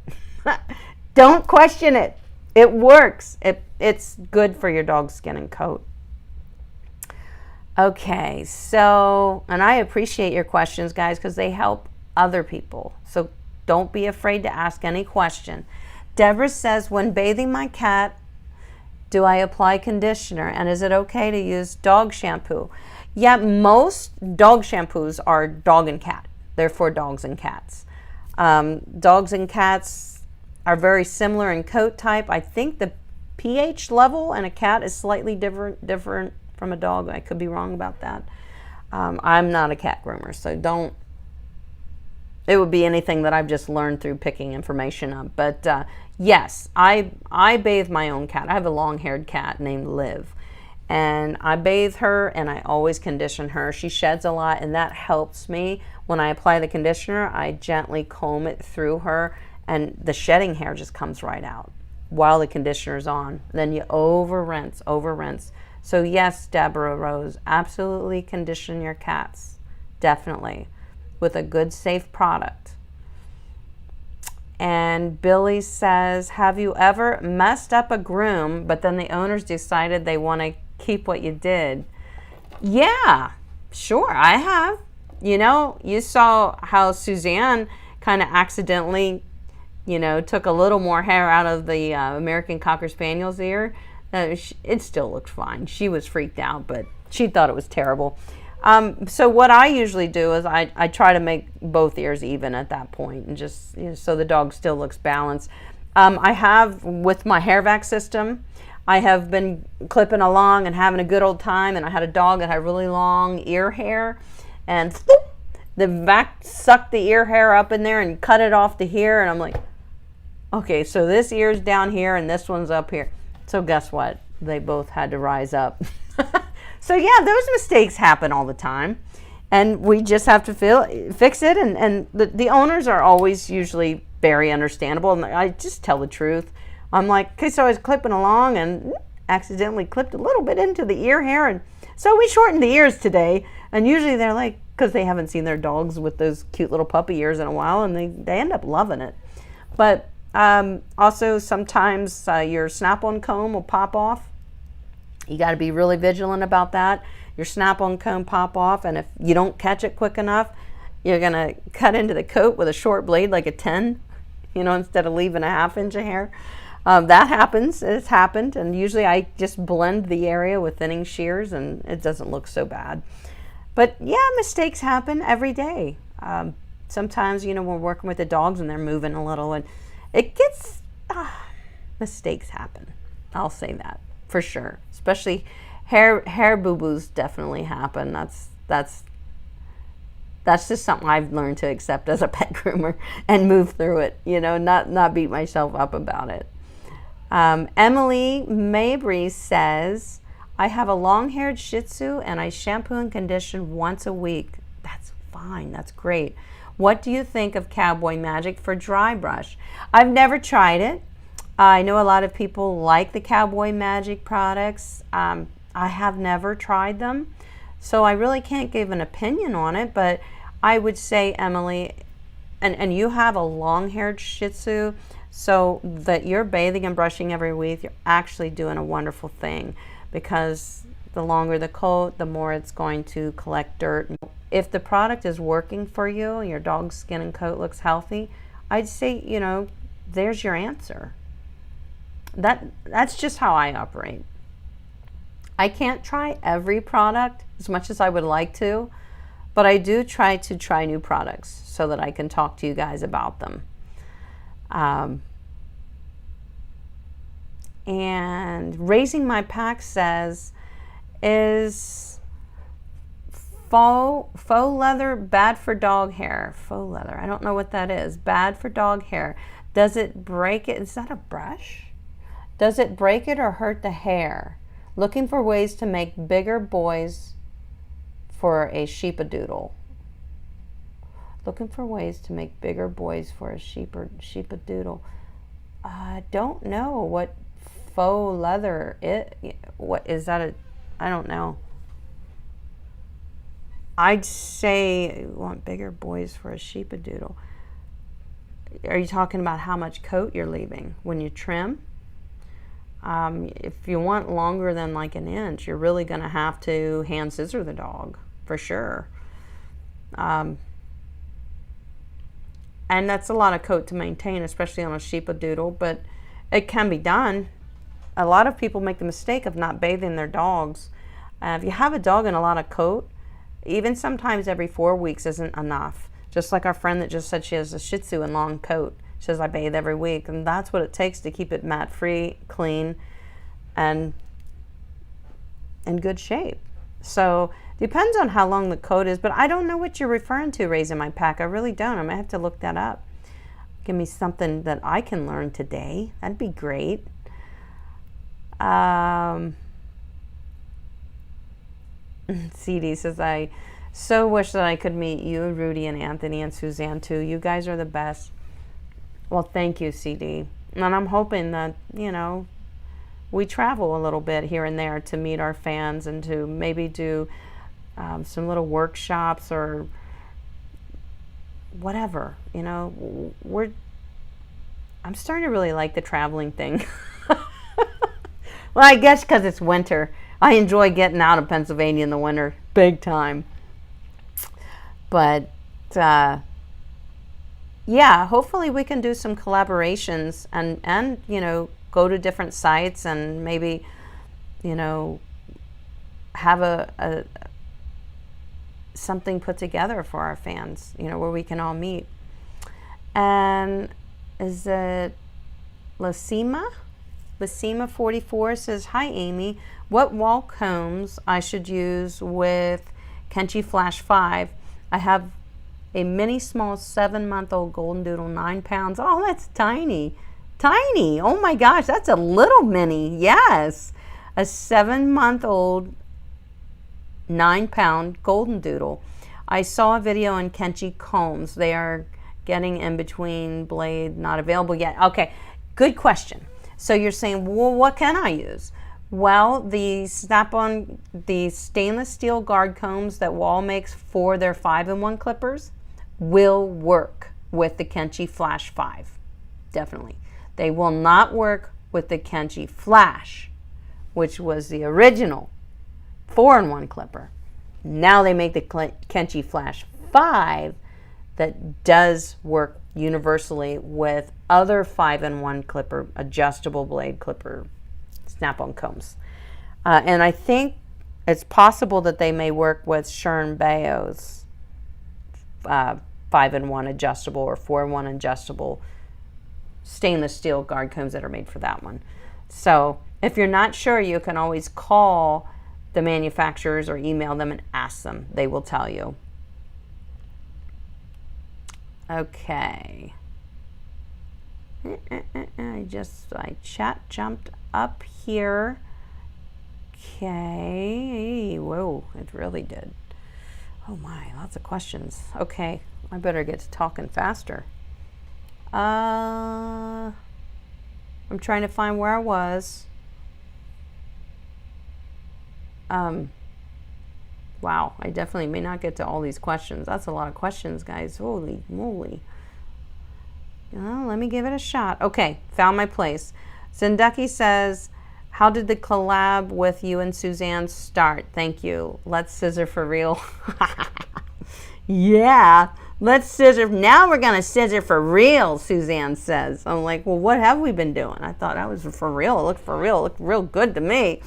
Don't question it. It works. It's good for your dog's skin and coat. Okay, so, and I appreciate your questions, guys, because they help other people. So don't be afraid to ask any question. Deborah says, when bathing my cat, do I apply conditioner? And is it okay to use dog shampoo? Yeah, most dog shampoos are dog and cat. They're for dogs and cats. Dogs and cats are very similar in coat type. I think the pH level in a cat is slightly different from a dog. I could be wrong about that. I'm not a cat groomer, so don't. It would be anything that I've just learned through picking information up. But yes, I bathe my own cat. I have a long-haired cat named Liv, and I bathe her and I always condition her. She sheds a lot, and that helps me. When I apply the conditioner, I gently comb it through her, and the shedding hair just comes right out while the conditioner's on. Then you over rinse. So yes, Deborah Rose, absolutely condition your cats, definitely, with a good, safe product. And Billy says, have you ever messed up a groom, but then the owners decided they want to keep what you did? Yeah, sure, I have. You know, you saw how Suzanne kind of accidentally, you know, took a little more hair out of the American Cocker Spaniel's ear. It still looked fine. She was freaked out, but she thought it was terrible. So what I usually do is I try to make both ears even at that point, and just, you know, so the dog still looks balanced. I have, with my hair vac system, I have been clipping along and having a good old time, and I had a dog that had really long ear hair, and the vac sucked the ear hair up in there and cut it off to here, and I'm like, okay, so this ear's down here and this one's up here. So guess what? They both had to rise up. So yeah, those mistakes happen all the time, and we just have to fix it. And the owners are always usually very understandable, and I just tell the truth. I'm like, okay, so I was clipping along and accidentally clipped a little bit into the ear hair, and so we shortened the ears today. And usually they're like, because they haven't seen their dogs with those cute little puppy ears in a while, and they end up loving it. But also sometimes your snap-on comb will pop off. You got to be really vigilant about that. Your snap-on comb pop off, and if you don't catch it quick enough, you're going to cut into the coat with a short blade like a 10, instead of leaving a 1/2 inch of hair. That happens. It's happened, and usually I just blend the area with thinning shears, and it doesn't look so bad. But yeah, mistakes happen every day. Sometimes, we're working with the dogs and they're moving a little, and it gets, mistakes happen. I'll say that for sure. Especially hair boo-boos definitely happen. That's just something I've learned to accept as a pet groomer and move through it, not beat myself up about it. Emily Mabry says, I have a long-haired Shih Tzu and I shampoo and condition once a week. That's fine. That's great. What do you think of Cowboy Magic for dry brush? I've never tried it. I know a lot of people like the Cowboy Magic products. I have never tried them, so I really can't give an opinion on it, but I would say, Emily, and you have a long-haired Shih Tzu, so that you're bathing and brushing every week, you're actually doing a wonderful thing, because the longer the coat, the more it's going to collect dirt. If the product is working for you, your dog's skin and coat looks healthy, I'd say, there's your answer. That's just how I operate. I can't try every product as much as I would like to, but I do try to try new products so that I can talk to you guys about them. And Raising My Pack says, is faux leather bad for dog hair? Faux leather, I don't know what that is. Bad for dog hair. Does it break it? Is that a brush? Does it break it or hurt the hair? Looking for ways to make bigger boys for a sheepadoodle. Looking for ways to make bigger boys for a sheepadoodle. I don't know what faux leather what is that? I don't know. I'd say you want bigger boys for a sheepadoodle. Are you talking about how much coat you're leaving when you trim? If you want longer than like an inch, you're really going to have to hand scissor the dog for sure. And that's a lot of coat to maintain, especially on a sheepadoodle, but it can be done. A lot of people make the mistake of not bathing their dogs. If you have a dog in a lot of coat, even sometimes every 4 weeks isn't enough. Just like our friend that just said she has a Shih Tzu in long coat. She says, I bathe every week, and that's what it takes to keep it mat-free, clean, and in good shape. So depends on how long the coat is, but I don't know what you're referring to, Raising My Pack. I really don't. I might have to look that up. Give me something that I can learn today. That'd be great. CD says, I so wish that I could meet you, Rudy, and Anthony, and Suzanne too. You guys are the best. Well, thank you, CD. And I'm hoping that, we travel a little bit here and there to meet our fans and to maybe do some little workshops or whatever. I'm starting to really like the traveling thing. Well, I guess because it's winter. I enjoy getting out of Pennsylvania in the winter, big time. But yeah, hopefully we can do some collaborations and go to different sites and maybe have a something put together for our fans, where we can all meet. And is it Lasima 44 says, hi Amy, what wall combs I should use with Kenchi Flash 5? I have a mini small 7-month-old golden doodle, 9 pounds. Oh, that's tiny. Tiny. Oh my gosh, that's a little mini. Yes. A 7-month-old 9-pound golden doodle. I saw a video on Kenchi combs. They are getting in between blade, not available yet. Okay, good question. So you're saying, well, what can I use? Well, the snap-on, the stainless steel guard combs that Wall makes for their 5-in-1 clippers will work with the Kenchi Flash 5. Definitely. They will not work with the Kenchi Flash, which was the original 4-in-1 clipper. Now they make the Kenchi Flash 5 that does work universally with other 5-in-1 clipper, adjustable blade clipper, snap-on combs. And I think it's possible that they may work with Shern Bayo's 5-in-1 adjustable or 4-in-1 adjustable stainless steel guard combs that are made for that one. So if you're not sure, you can always call the manufacturers or email them and ask them. They will tell you. Okay. My chat jumped up here. Okay. Whoa, it really did. Oh my, lots of questions. Okay, I better get to talking faster. I'm trying to find where I was. Wow, I definitely may not get to all these questions. That's a lot of questions, guys. Holy moly. Well, let me give it a shot. Okay, found my place. Zenducky says, how did the collab with you and Suzanne start? Thank you. Let's scissor for real. Yeah, let's scissor. Now we're going to scissor for real, Suzanne says. I'm like, well, what have we been doing? I thought I was for real. It looked for real. It looked real good to me.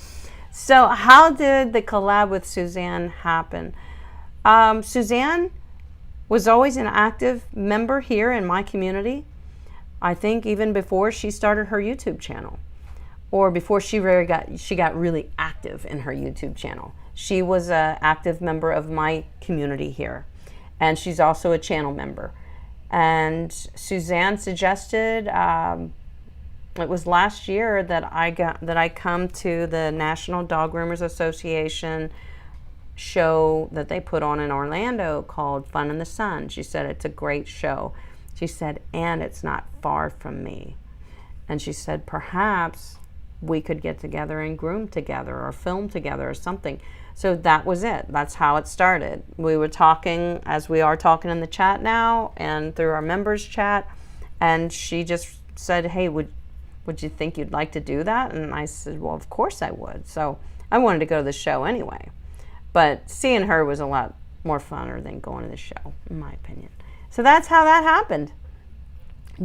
So how did the collab with Suzanne happen? Suzanne was always an active member here in my community. I think even before she started her YouTube channel, or before she got really active in her YouTube channel. She was an active member of my community here, and she's also a channel member. And Suzanne suggested, it was last year that I come to the National Dog Groomers Association show that they put on in Orlando called Fun in the Sun. She said it's a great show. She said, and it's not far from me. And she said, perhaps we could get together and groom together or film together or something. So that was it. That's how it started. We were talking as we are talking in the chat now and through our members chat. And she just said, hey, would you think you'd like to do that? And I said, well, of course I would. So I wanted to go to the show anyway. But seeing her was a lot more funner than going to the show, in my opinion. So that's how that happened.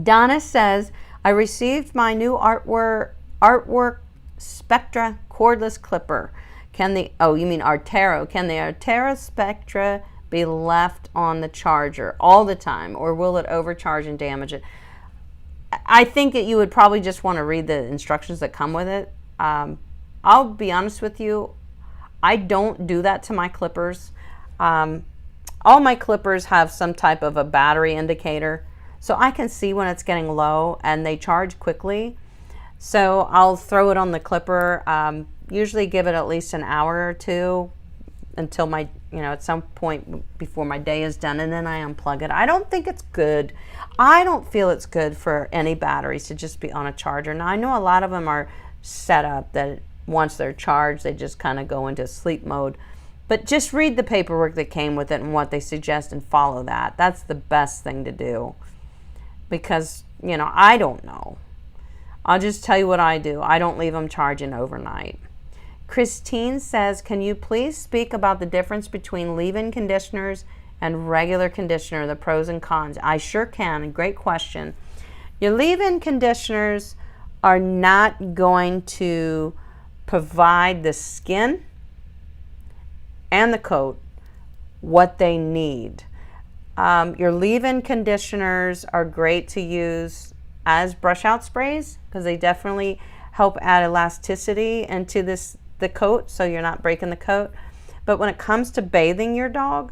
Donna says, I received my new artwork Spectra cordless clipper. Can the, oh, you mean Artero. Can the Artero Spectra be left on the charger all the time, or will it overcharge and damage it? I think that you would probably just want to read the instructions that come with it. I'll be honest with you, I don't do that to my clippers. All my clippers have some type of a battery indicator, so I can see when it's getting low, and they charge quickly. So I'll throw it on the clipper, usually give it at least an hour or two until my, at some point before my day is done, and then I unplug it. I don't think it's good. I don't feel it's good for any batteries to just be on a charger. Now, I know a lot of them are set up that once they're charged, they just kind of go into sleep mode. But just read the paperwork that came with it and what they suggest and follow that. That's the best thing to do. Because, I don't know. I'll just tell you what I do. I don't leave them charging overnight. Christine says, can you please speak about the difference between leave-in conditioners and regular conditioner, the pros and cons? I sure can. Great question. Your leave-in conditioners are not going to provide the skin and the coat what they need. Your leave-in conditioners are great to use as brush out sprays because they definitely help add elasticity into the coat, so you're not breaking the coat. But when it comes to bathing your dog,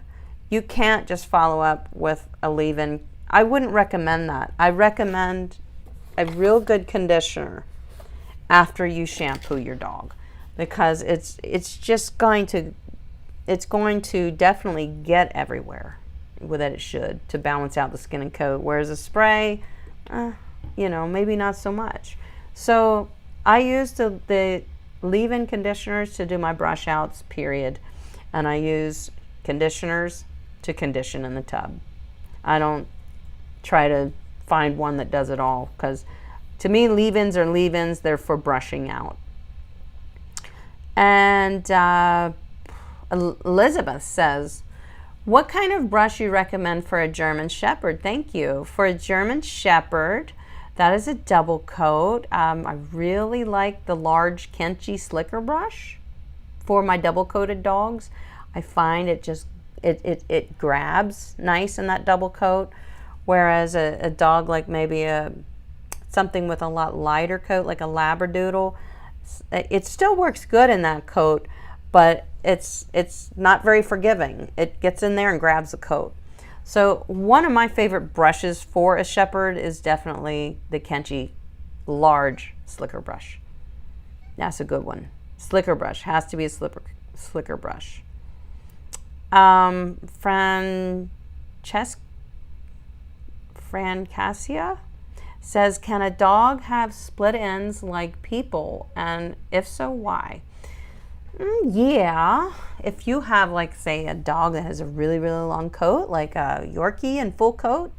you can't just follow up with a leave-in. I wouldn't recommend that. I recommend a real good conditioner after you shampoo your dog, because it's just going to it's going to definitely get everywhere that it should to balance out the skin and coat, whereas a spray, you know, maybe not so much. So I use the leave-in conditioners to do my brush outs, period, and I use conditioners to condition in the tub. I don't try to find one that does it all, because to me, leave-ins are leave-ins. They're for brushing out. And Elizabeth says, what kind of brush you recommend for a German Shepherd? Thank you. For a German Shepherd, that is a double coat. I really like the large Kenchi slicker brush for my double coated dogs. I find it just, it grabs nice in that double coat. Whereas a dog like maybe something with a lot lighter coat, like a Labradoodle, it still works good in that coat, but it's not very forgiving. It gets in there and grabs the coat. So one of my favorite brushes for a Shepherd is definitely the Kenchi large slicker brush. That's a good one. Slicker brush, has to be a slicker brush. Francesca says, can a dog have split ends like people, and if so, why? Yeah, if you have, like, say, a dog that has a really, really long coat, like a Yorkie in full coat,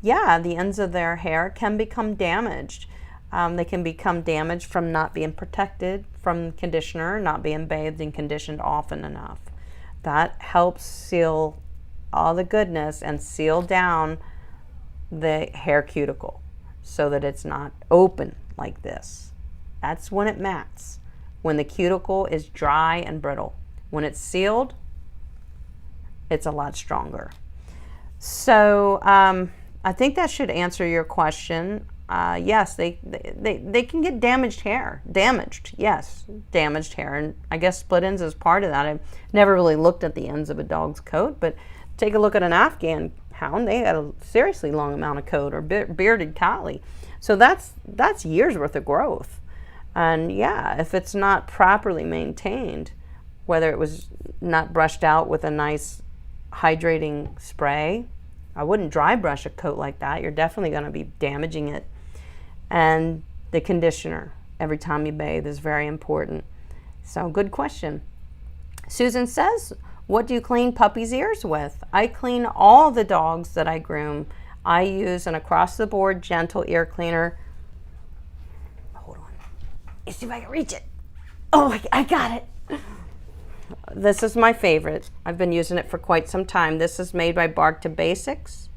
yeah, the ends of their hair can become damaged. They can become damaged from not being protected from conditioner, not being bathed and conditioned often enough. That helps seal all the goodness and seal down the hair cuticle so that it's not open like this. That's when it mats, when the cuticle is dry and brittle. When it's sealed, it's a lot stronger. So I think that should answer your question. Yes, they can get damaged hair. Damaged hair. And I guess split ends is part of that. I've never really looked at the ends of a dog's coat, but take a look at an Afghan hound. They had a seriously long amount of coat, or bearded collie. So that's years worth of growth. And yeah, if it's not properly maintained, whether it was not brushed out with a nice hydrating spray, I wouldn't dry brush a coat like that. You're definitely going to be damaging it. And the conditioner every time you bathe is very important. So good question. Susan says, what do you clean puppies' ears with? I clean all the dogs that I groom. I use an across-the-board gentle ear cleaner. Hold on. Let's see if I can reach it. Oh, I got it. This is my favorite. I've been using it for quite some time. This is made by Bark to Basics.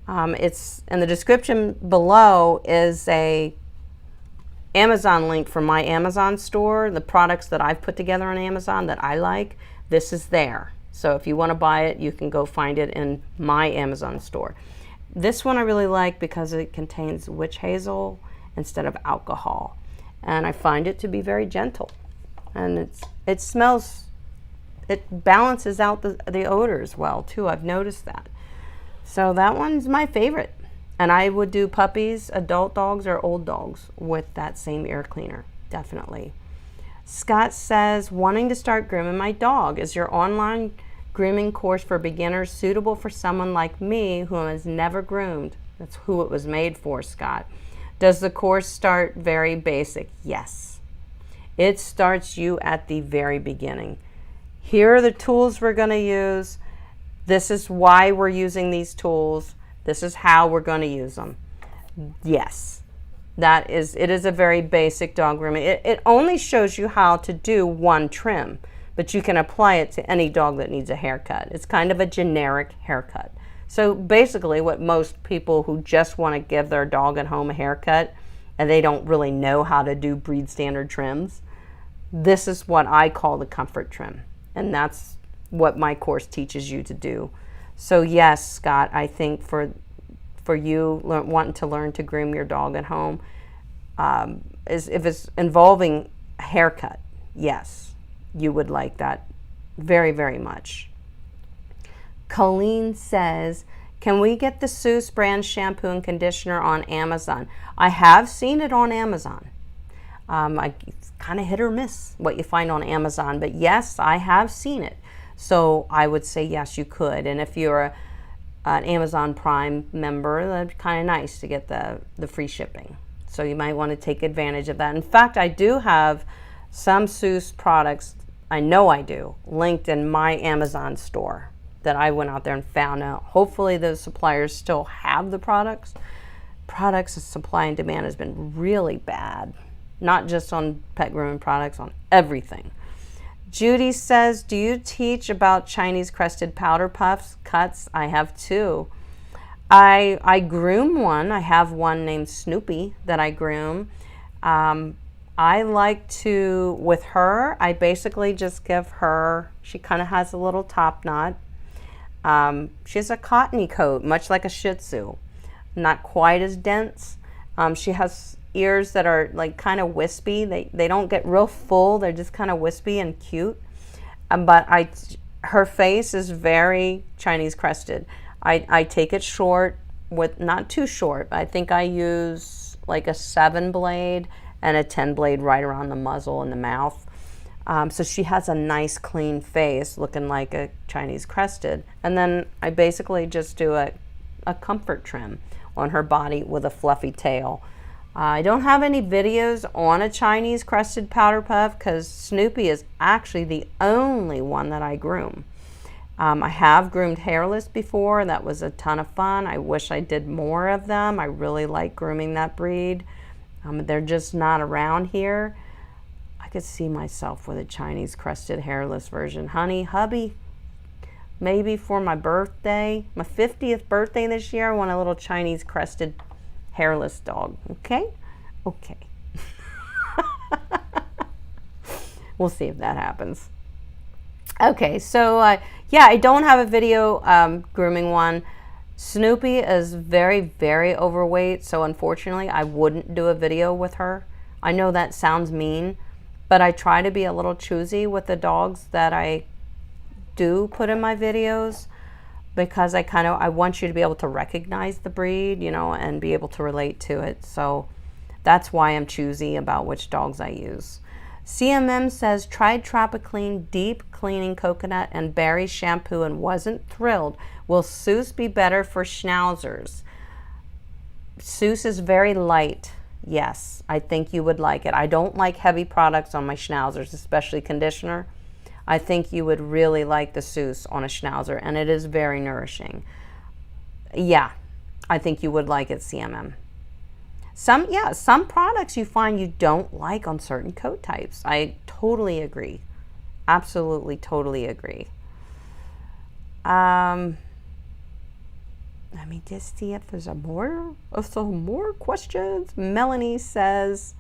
It's in the description below is a Amazon link for my Amazon store, the products that I've put together on Amazon that I like. This is there. So if you want to buy it, you can go find it in my Amazon store. This one I really like because it contains witch hazel instead of alcohol. And I find it to be very gentle. And it smells, it balances out the odors well too. I've noticed that. So that one's my favorite. And I would do puppies, adult dogs, or old dogs with that same ear cleaner, definitely. Scott says, wanting to start grooming my dog. Is your online grooming course for beginners suitable for someone like me who has never groomed? That's who it was made for, Scott. Does the course start very basic? Yes. It starts you at the very beginning. Here are the tools we're going to use. This is why we're using these tools. This is how we're going to use them. Yes, it is a very basic dog grooming. It only shows you how to do one trim, but you can apply it to any dog that needs a haircut. It's kind of a generic haircut. So basically what most people who just want to give their dog at home a haircut and they don't really know how to do breed standard trims, this is what I call the comfort trim. And that's what my course teaches you to do. So yes, Scott, I think for you wanting to learn to groom your dog at home, if it's involving a haircut, yes, you would like that very, very much. Colleen says, can we get the Seuss brand shampoo and conditioner on Amazon? I have seen it on Amazon. It's kind of hit or miss what you find on Amazon, but yes, I have seen it. So I would say yes, you could. And if you're an Amazon Prime member, that's kind of nice to get the free shipping. So you might want to take advantage of that. In fact, I do have some Seuss products, I know I do, linked in my Amazon store that I went out there and found out. Hopefully those suppliers still have the products. Supply and demand has been really bad, not just on pet grooming products, on everything. Judy says, do you teach about Chinese crested powder puffs cuts? I have two. I groom one. I have one named Snoopy that I groom. I like to, with her, I basically just give her, she kind of has a little top knot. She has a cottony coat, much like a Shih Tzu. Not quite as dense. She has ears that are like kind of wispy. They don't get real full. They're just kind of wispy and cute. But her face is very Chinese crested. I take it short, with not too short. I think I use like a 7 blade and a 10 blade right around the muzzle and the mouth. So she has a nice clean face looking like a Chinese crested. And then I basically just do a comfort trim on her body with a fluffy tail. I don't have any videos on a Chinese crested powder puff because Snoopy is actually the only one that I groom. I have groomed hairless before. That was a ton of fun. I wish I did more of them. I really like grooming that breed. They're just not around here. I could see myself with a Chinese crested hairless version. Honey, hubby, maybe for my birthday, my 50th birthday this year, I want a little Chinese crested hairless dog. Okay? Okay. We'll see if that happens. Okay, so yeah, I don't have a video grooming one. Snoopy is very, very overweight, so unfortunately I wouldn't do a video with her. I know that sounds mean, but I try to be a little choosy with the dogs that I do put in my videos, because I want you to be able to recognize the breed, you know, and be able to relate to it. So that's why I'm choosy about which dogs I use. CMM says, tried Tropiclean deep cleaning coconut and berry shampoo and wasn't thrilled. Will Seuss be better for schnauzers? Seuss is very light. Yes, I think you would like it. I don't like heavy products on my schnauzers, especially conditioner. I think you would really like the Seuss on a schnauzer, and it is very nourishing. Yeah, I think you would like it, CMM. Some products you find you don't like on certain coat types. I totally agree. Absolutely, totally agree. Let me just see if there's some more questions. Melanie says,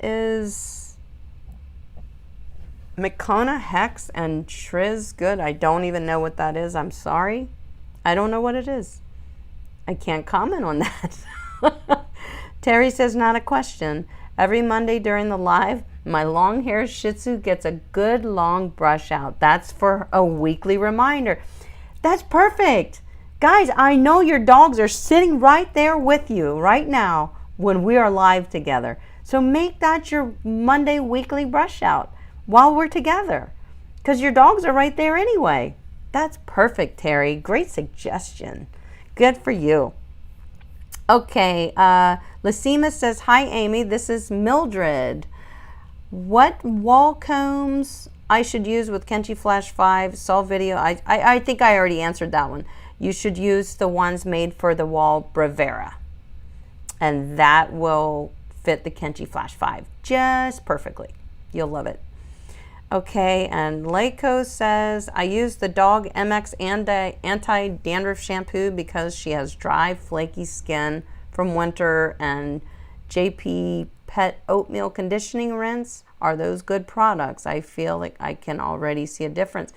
is Mikona Hex and Shriz good? I don't even know what that is. I'm sorry. I don't know what it is. I can't comment on that. Terry says, not a question. Every Monday during the live, my long hair Shih Tzu gets a good long brush out. That's for a weekly reminder. That's perfect. Guys, I know your dogs are sitting right there with you right now when we are live together. So make that your Monday weekly brush out while we're together, because your dogs are right there anyway. That's perfect, Terry. Great suggestion. Good for you. Okay, Lasima says, hi, Amy. This is Mildred. What wall combs I should use with Kenchi Flash 5? Saw video. I think I already answered that one. You should use the ones made for the wall Bravera, and that will fit the Kenchi Flash 5 just perfectly. You'll love it. Okay, and Leiko says, I use the Dog MX anti-dandruff shampoo because she has dry, flaky skin from winter, and JP Pet Oatmeal Conditioning Rinse. Are those good products? I feel like I can already see a difference.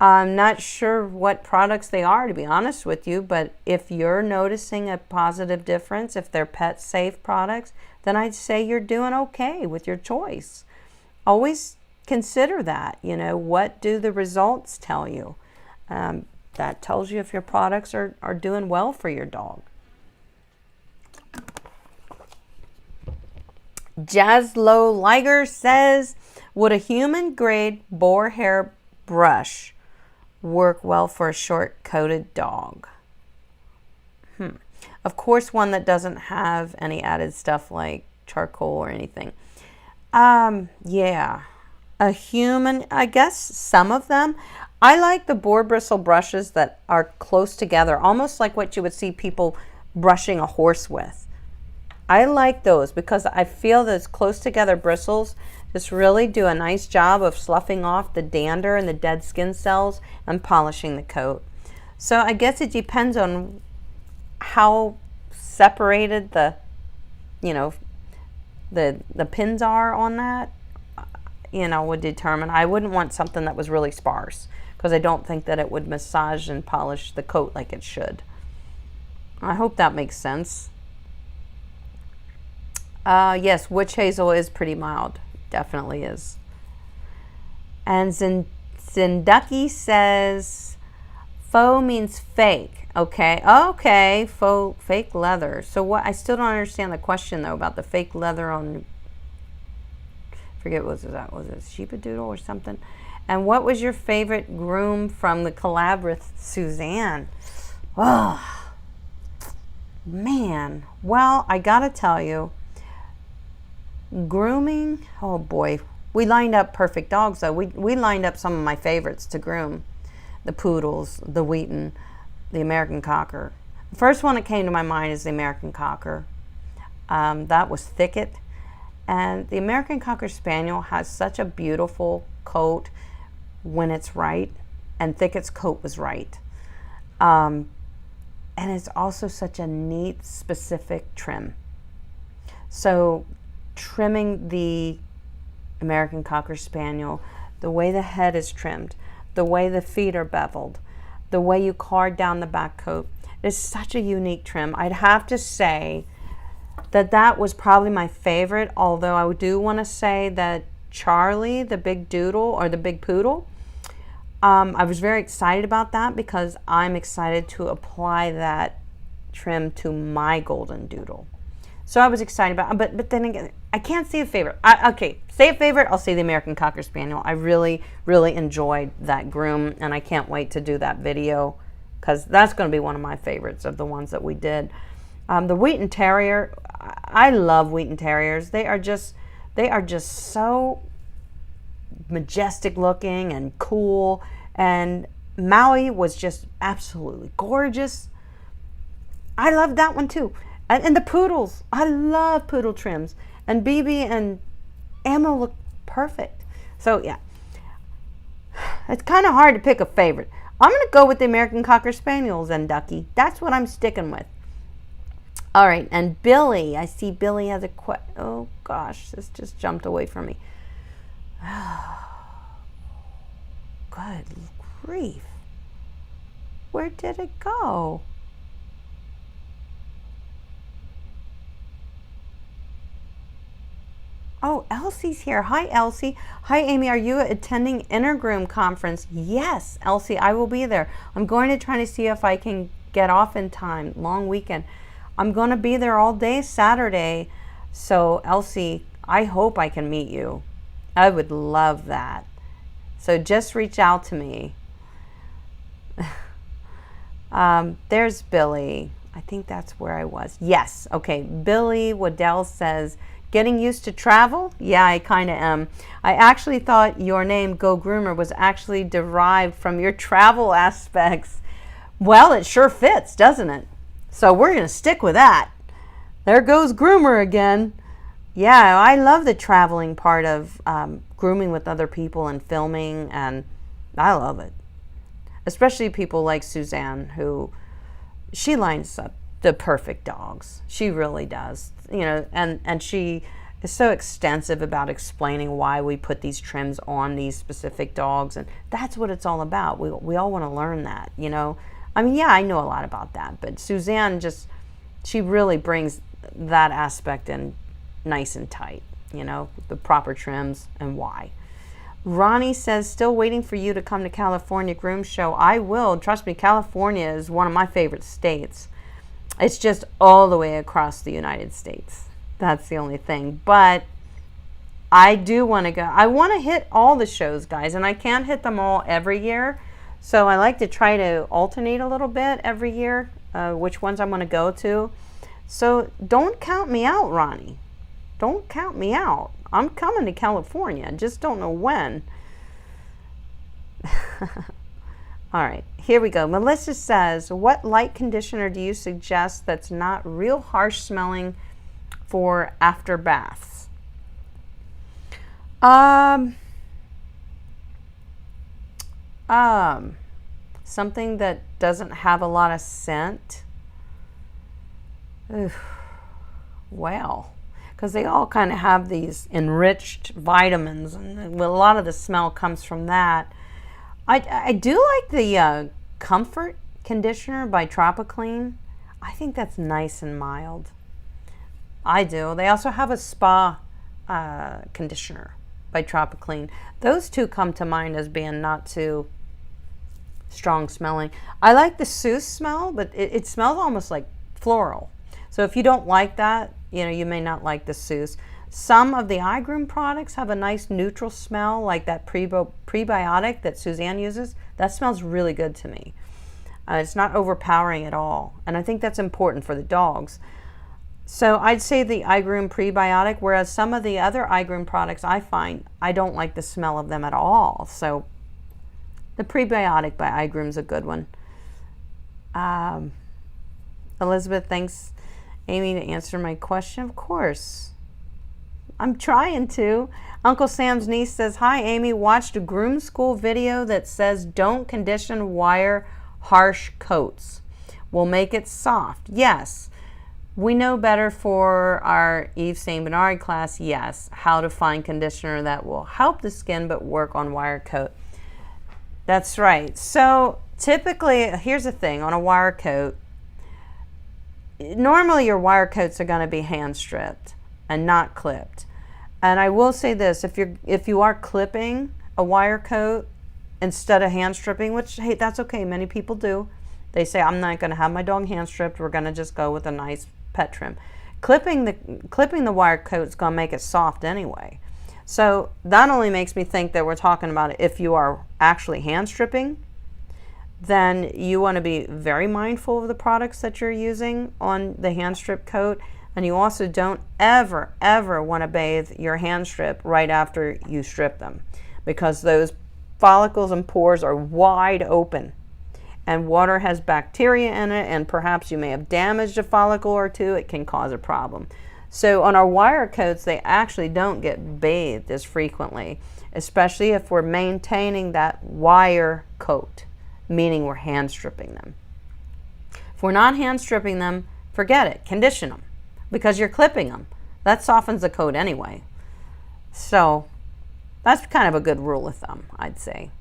I'm not sure what products they are, to be honest with you, but if you're noticing a positive difference, if they're pet-safe products, then I'd say you're doing okay with your choice. Always consider that, you know, what do the results tell you? That tells you if your products are doing well for your dog. Jaslow Liger says, would a human grade boar hair brush work well for a short coated dog? Of course, one that doesn't have any added stuff like charcoal or anything. Yeah, a human, I guess some of them. I like the boar bristle brushes that are close together, almost like what you would see people brushing a horse with. I like those because I feel those close together bristles just really do a nice job of sloughing off the dander and the dead skin cells and polishing the coat. So I guess it depends on how separated the pins are on that, would determine. I wouldn't want something that was really sparse because I don't think that it would massage and polish the coat like it should. I hope that makes sense. Yes, witch hazel is pretty mild. Definitely is. And Zinducky says, faux means fake. Okay, faux, fake leather. So what? I still don't understand the question though about the fake leather on. Forget what was that? Was it Sheepadoodle or something? And what was your favorite groom from the collab with Suzanne? Oh man. Well, I gotta tell you, grooming. Oh boy, we lined up perfect dogs though. We lined up some of my favorites to groom: the poodles, the Wheaton, the American Cocker. The first one that came to my mind is the American Cocker. That was Thicket. And the American Cocker Spaniel has such a beautiful coat when it's right. And Thicket's coat was right. And it's also such a neat, specific trim. So trimming the American Cocker Spaniel, the way the head is trimmed, the way the feet are beveled, the way you card down the back coat, is such a unique trim. I'd have to say that was probably my favorite, although I do want to say that Charlie, the big doodle or the big poodle, I was very excited about that because I'm excited to apply that trim to my golden doodle. So I was excited about it, but then again, I can't say a favorite. Okay, say a favorite, I'll say the American Cocker Spaniel. I really, really enjoyed that groom, and I can't wait to do that video because that's going to be one of my favorites of the ones that we did. The Wheaton Terrier, I love Wheaton Terriers. They are just so majestic looking and cool, and Maui was just absolutely gorgeous. I love that one too. And the poodles, I love poodle trims. And BB and Ammo look perfect. So yeah, it's kind of hard to pick a favorite. I'm going to go with the American Cocker Spaniels and Ducky. That's what I'm sticking with. All right, and Billy, I see Billy has a oh gosh, this just jumped away from me. Good grief. Where did it go? Oh, Elsie's here. Hi, Elsie. Hi, Amy. Are you attending Intergroom Conference? Yes, Elsie, I will be there. I'm going to try to see if I can get off in time. Long weekend. I'm going to be there all day Saturday. So, Elsie, I hope I can meet you. I would love that. So just reach out to me. There's Billy. I think that's where I was. Yes. Okay. Billy Waddell says, getting used to travel? Yeah, I kind of am. I actually thought your name, Go Groomer, was actually derived from your travel aspects. Well, it sure fits, doesn't it? So we're going to stick with that. There goes Groomer again. Yeah, I love the traveling part of grooming with other people and filming, and I love it. Especially people like Suzanne, who she lines up the perfect dogs. She really does. You know, and she is so extensive about explaining why we put these trims on these specific dogs, and that's what it's all about. We all want to learn that, you know. I mean, yeah, I know a lot about that, but Suzanne she really brings that aspect in nice and tight, you know, the proper trims and why. Ronnie says, still waiting for you to come to California Groom Show. I will. Trust me, California is one of my favorite states. It's just all the way across the United States. That's the only thing. But I do want to go. I want to hit all the shows, guys, and I can't hit them all every year. So I like to try to alternate a little bit every year, which ones I'm going to go to. So don't count me out, Ronnie. Don't count me out. I'm coming to California. Just don't know when. All right, here we go. Melissa says, what light conditioner do you suggest that's not real harsh smelling for after baths? Something that doesn't have a lot of scent. Oof. Well, because they all kind of have these enriched vitamins, and a lot of the smell comes from that. I do like the Comfort conditioner by Tropiclean. I think that's nice and mild. I do. They also have a spa conditioner by Tropiclean. Those two come to mind as being not too strong smelling. I like the Seuss smell, but it smells almost like floral. So if you don't like that, you know, you may not like the Seuss. Some of the iGroom products have a nice neutral smell, like that prebiotic that Suzanne uses. That smells really good to me. It's not overpowering at all, and I think that's important for the dogs. So I'd say the iGroom prebiotic, whereas some of the other iGroom products I find, I don't like the smell of them at all. So the prebiotic by iGroom is a good one. Elizabeth, thanks, Amy, to answer my question. Of course. I'm trying to. Uncle Sam's niece says, hi, Amy, watched a groom school video that says don't condition wire harsh coats. Will make it soft. Yes. We know better for our Yves Saint Bernard class, yes, how to find conditioner that will help the skin but work on wire coat. That's right. So typically, here's the thing, on a wire coat, normally your wire coats are going to be hand stripped and not clipped. And I will say this, if you are clipping a wire coat instead of hand stripping, which, hey, that's okay, many people do. They say, I'm not going to have my dog hand stripped, we're going to just go with a nice pet trim. Clipping the wire coat is going to make it soft anyway. So that only makes me think that we're talking about if you are actually hand stripping, then you want to be very mindful of the products that you're using on the hand strip coat. And you also don't ever, ever want to bathe your hand strip right after you strip them, because those follicles and pores are wide open and water has bacteria in it, and perhaps you may have damaged a follicle or two. It can cause a problem. So on our wire coats, they actually don't get bathed as frequently, especially if we're maintaining that wire coat, meaning we're hand stripping them. If we're not hand stripping them, forget it, condition them, because you're clipping them. That softens the coat anyway. So that's kind of a good rule of thumb, I'd say.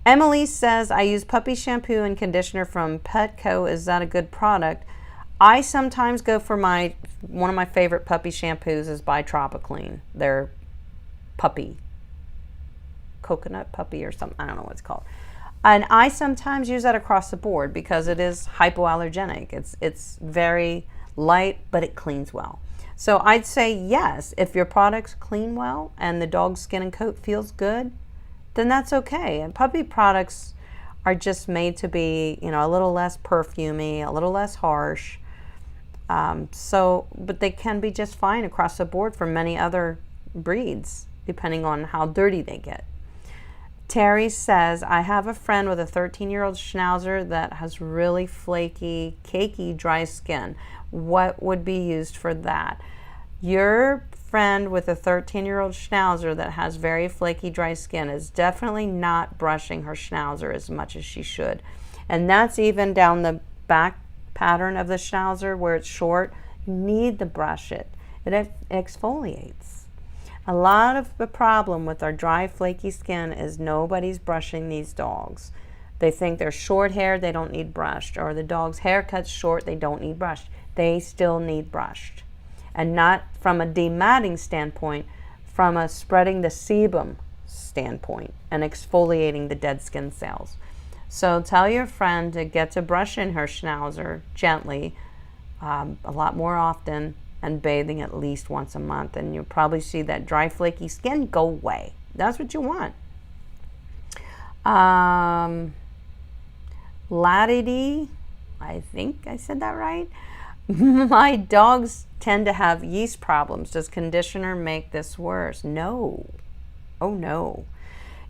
Emily says, I use puppy shampoo and conditioner from Petco. Is that a good product? I sometimes go for one of my favorite puppy shampoos is by Tropiclean. Their puppy, coconut puppy or something, I don't know what it's called. And I sometimes use that across the board because it is hypoallergenic. It's very light, but it cleans well. So I'd say yes, if your products clean well and the dog's skin and coat feels good, then that's okay. And puppy products are just made to be, you know, a little less perfumey, a little less harsh. But they can be just fine across the board for many other breeds, depending on how dirty they get. Terry says, I have a friend with a 13-year-old Schnauzer that has really flaky, cakey, dry skin. What would be used for that? Your friend with a 13-year-old Schnauzer that has very flaky, dry skin is definitely not brushing her Schnauzer as much as she should. And that's even down the back pattern of the Schnauzer where it's short. You need to brush it. It exfoliates. A lot of the problem with our dry, flaky skin is nobody's brushing these dogs. They think they're short hair, they don't need brushed, or the dog's haircut's short, they don't need brushed. They still need brushed. And not from a dematting standpoint, from a spreading the sebum standpoint and exfoliating the dead skin cells. So tell your friend to get to brush in her Schnauzer gently, a lot more often, and bathing at least once a month, and you'll probably see that dry, flaky skin go away. That's what you want. Latity, I think I said that right. My dogs tend to have yeast problems. Does conditioner make this worse? No. Oh no.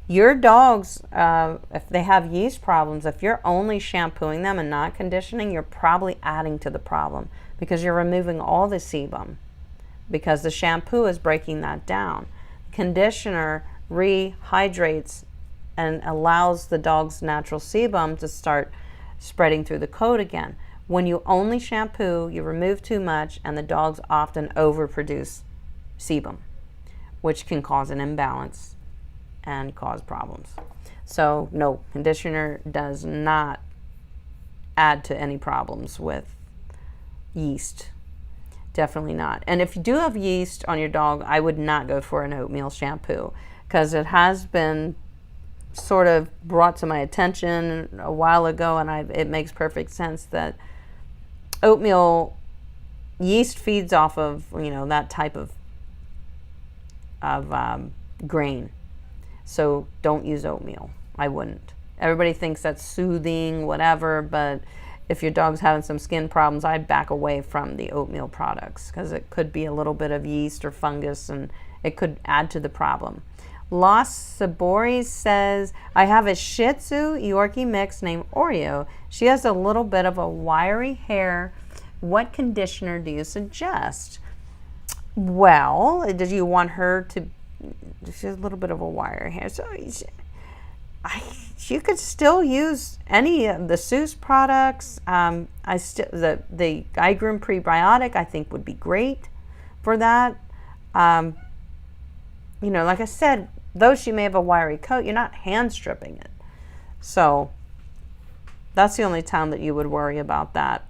Your dogs, if they have yeast problems, if you're only shampooing them and not conditioning, you're probably adding to the problem because you're removing all the sebum because the shampoo is breaking that down. Conditioner rehydrates and allows the dog's natural sebum to start spreading through the coat again. When you only shampoo, you remove too much, and the dogs often overproduce sebum, which can cause an imbalance and cause problems. So no, conditioner does not add to any problems with yeast. Definitely not. And if you do have yeast on your dog, I would not go for an oatmeal shampoo because it has been sort of brought to my attention a while ago, and it makes perfect sense that oatmeal yeast feeds off of, you know, that type of grain. So don't use oatmeal. I wouldn't. Everybody thinks that's soothing, whatever, but if your dog's having some skin problems, I'd back away from the oatmeal products because it could be a little bit of yeast or fungus and it could add to the problem. Los Sabores says, I have a Shih Tzu Yorkie mix named Oreo. She has a little bit of a wiry hair. What conditioner do you suggest? Well, do you want her to, she has a little bit of a wiry hair. So you could still use any of the Seuss products. The iGroom prebiotic I think would be great for that. You know, like I said, though she may have a wiry coat, you're not hand stripping it. So that's the only time that you would worry about that.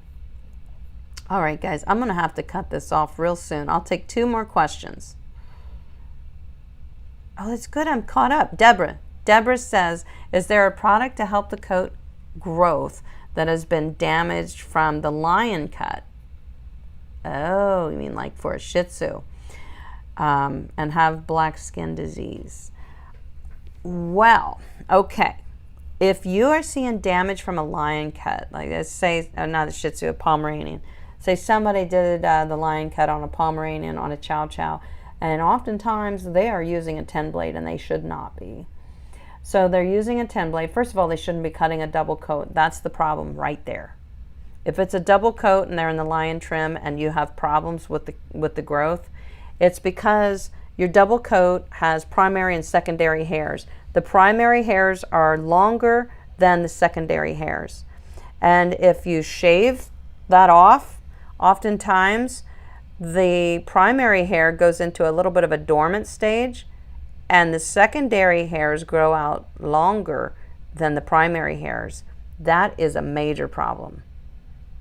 All right, guys, I'm going to have to cut this off real soon. I'll take 2 more questions. Oh, that's good. I'm caught up. Deborah says, is there a product to help the coat growth that has been damaged from the lion cut? Oh, you mean like for a Shih Tzu? And have black skin disease. Well, okay. If you are seeing damage from a lion cut, like let's say, not a Shih Tzu, a Pomeranian. Say somebody did the lion cut on a Pomeranian, on a Chow Chow, and oftentimes they are using a 10 blade and they should not be. So they're using a 10 blade. First of all, they shouldn't be cutting a double coat. That's the problem right there. If it's a double coat and they're in the lion trim and you have problems with the growth, it's because your double coat has primary and secondary hairs. The primary hairs are longer than the secondary hairs. And if you shave that off, oftentimes the primary hair goes into a little bit of a dormant stage and the secondary hairs grow out longer than the primary hairs. That is a major problem.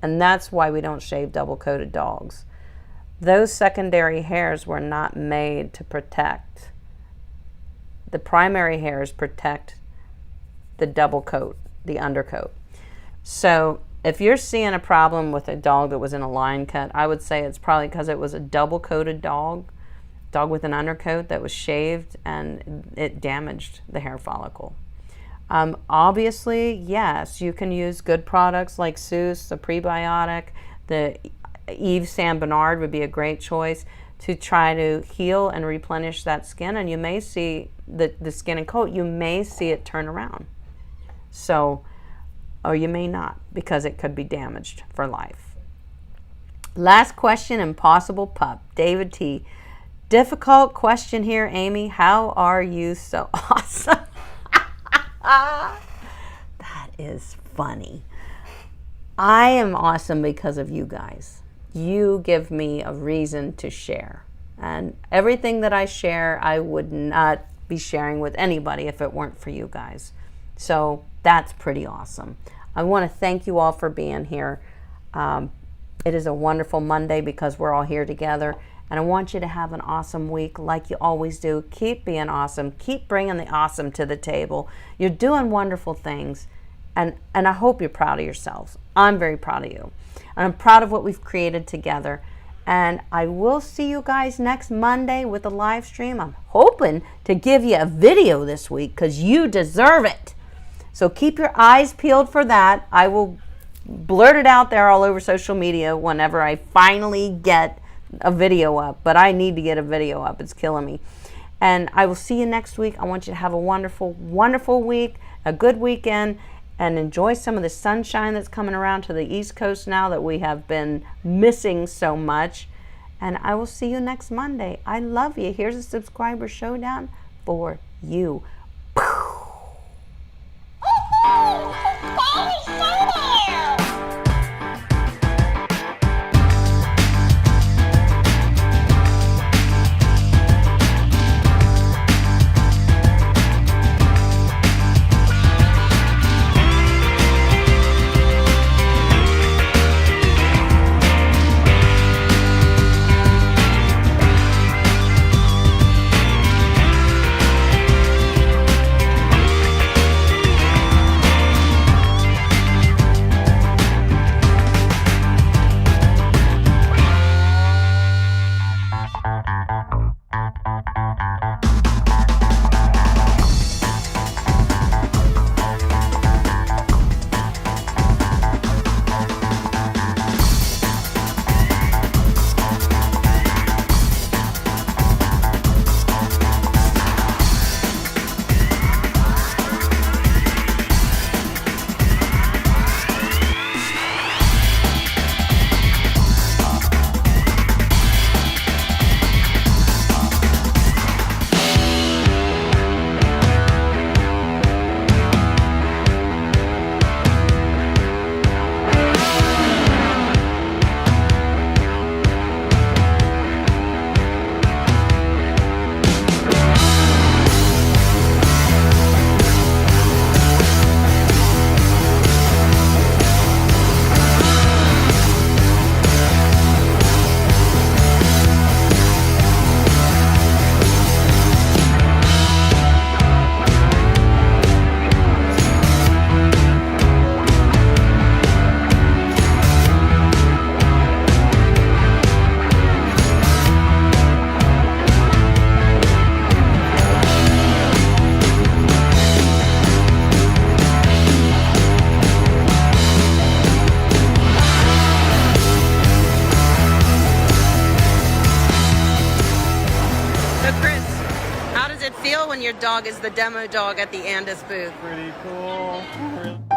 And that's why we don't shave double coated dogs. Those secondary hairs were not made to protect. The primary hairs protect the double coat, the undercoat. So if you're seeing a problem with a dog that was in a lion cut, I would say it's probably because it was a double coated dog with an undercoat that was shaved and it damaged the hair follicle. Obviously, yes, you can use good products like Seuss, the prebiotic, the Yves Saint Bernard would be a great choice to try to heal and replenish that skin, and you may see the skin and coat, you may see it turn around. So, or you may not, because it could be damaged for life. Last question, Impossible Pup, David T. Difficult question here, Amy. How are you so awesome? That is funny. I am awesome because of you guys. You give me a reason to share. And everything that I share, I would not be sharing with anybody if it weren't for you guys. So that's pretty awesome. I want to thank you all for being here. It is a wonderful Monday because we're all here together. And I want you to have an awesome week like you always do. Keep being awesome. Keep bringing the awesome to the table. You're doing wonderful things. And I hope you're proud of yourselves. I'm very proud of you. And I'm proud of what we've created together. And I will see you guys next Monday with a live stream. I'm hoping to give you a video this week because you deserve it. So keep your eyes peeled for that. I will blurt it out there all over social media whenever I finally get a video up. But I need to get a video up. It's killing me. And I will see you next week. I want you to have a wonderful, wonderful week, a good weekend, and enjoy some of the sunshine that's coming around to the East Coast now that we have been missing so much. And I will see you next Monday. I love you. Here's a subscriber showdown for you. When your dog is the demo dog at the Andis booth. Pretty cool.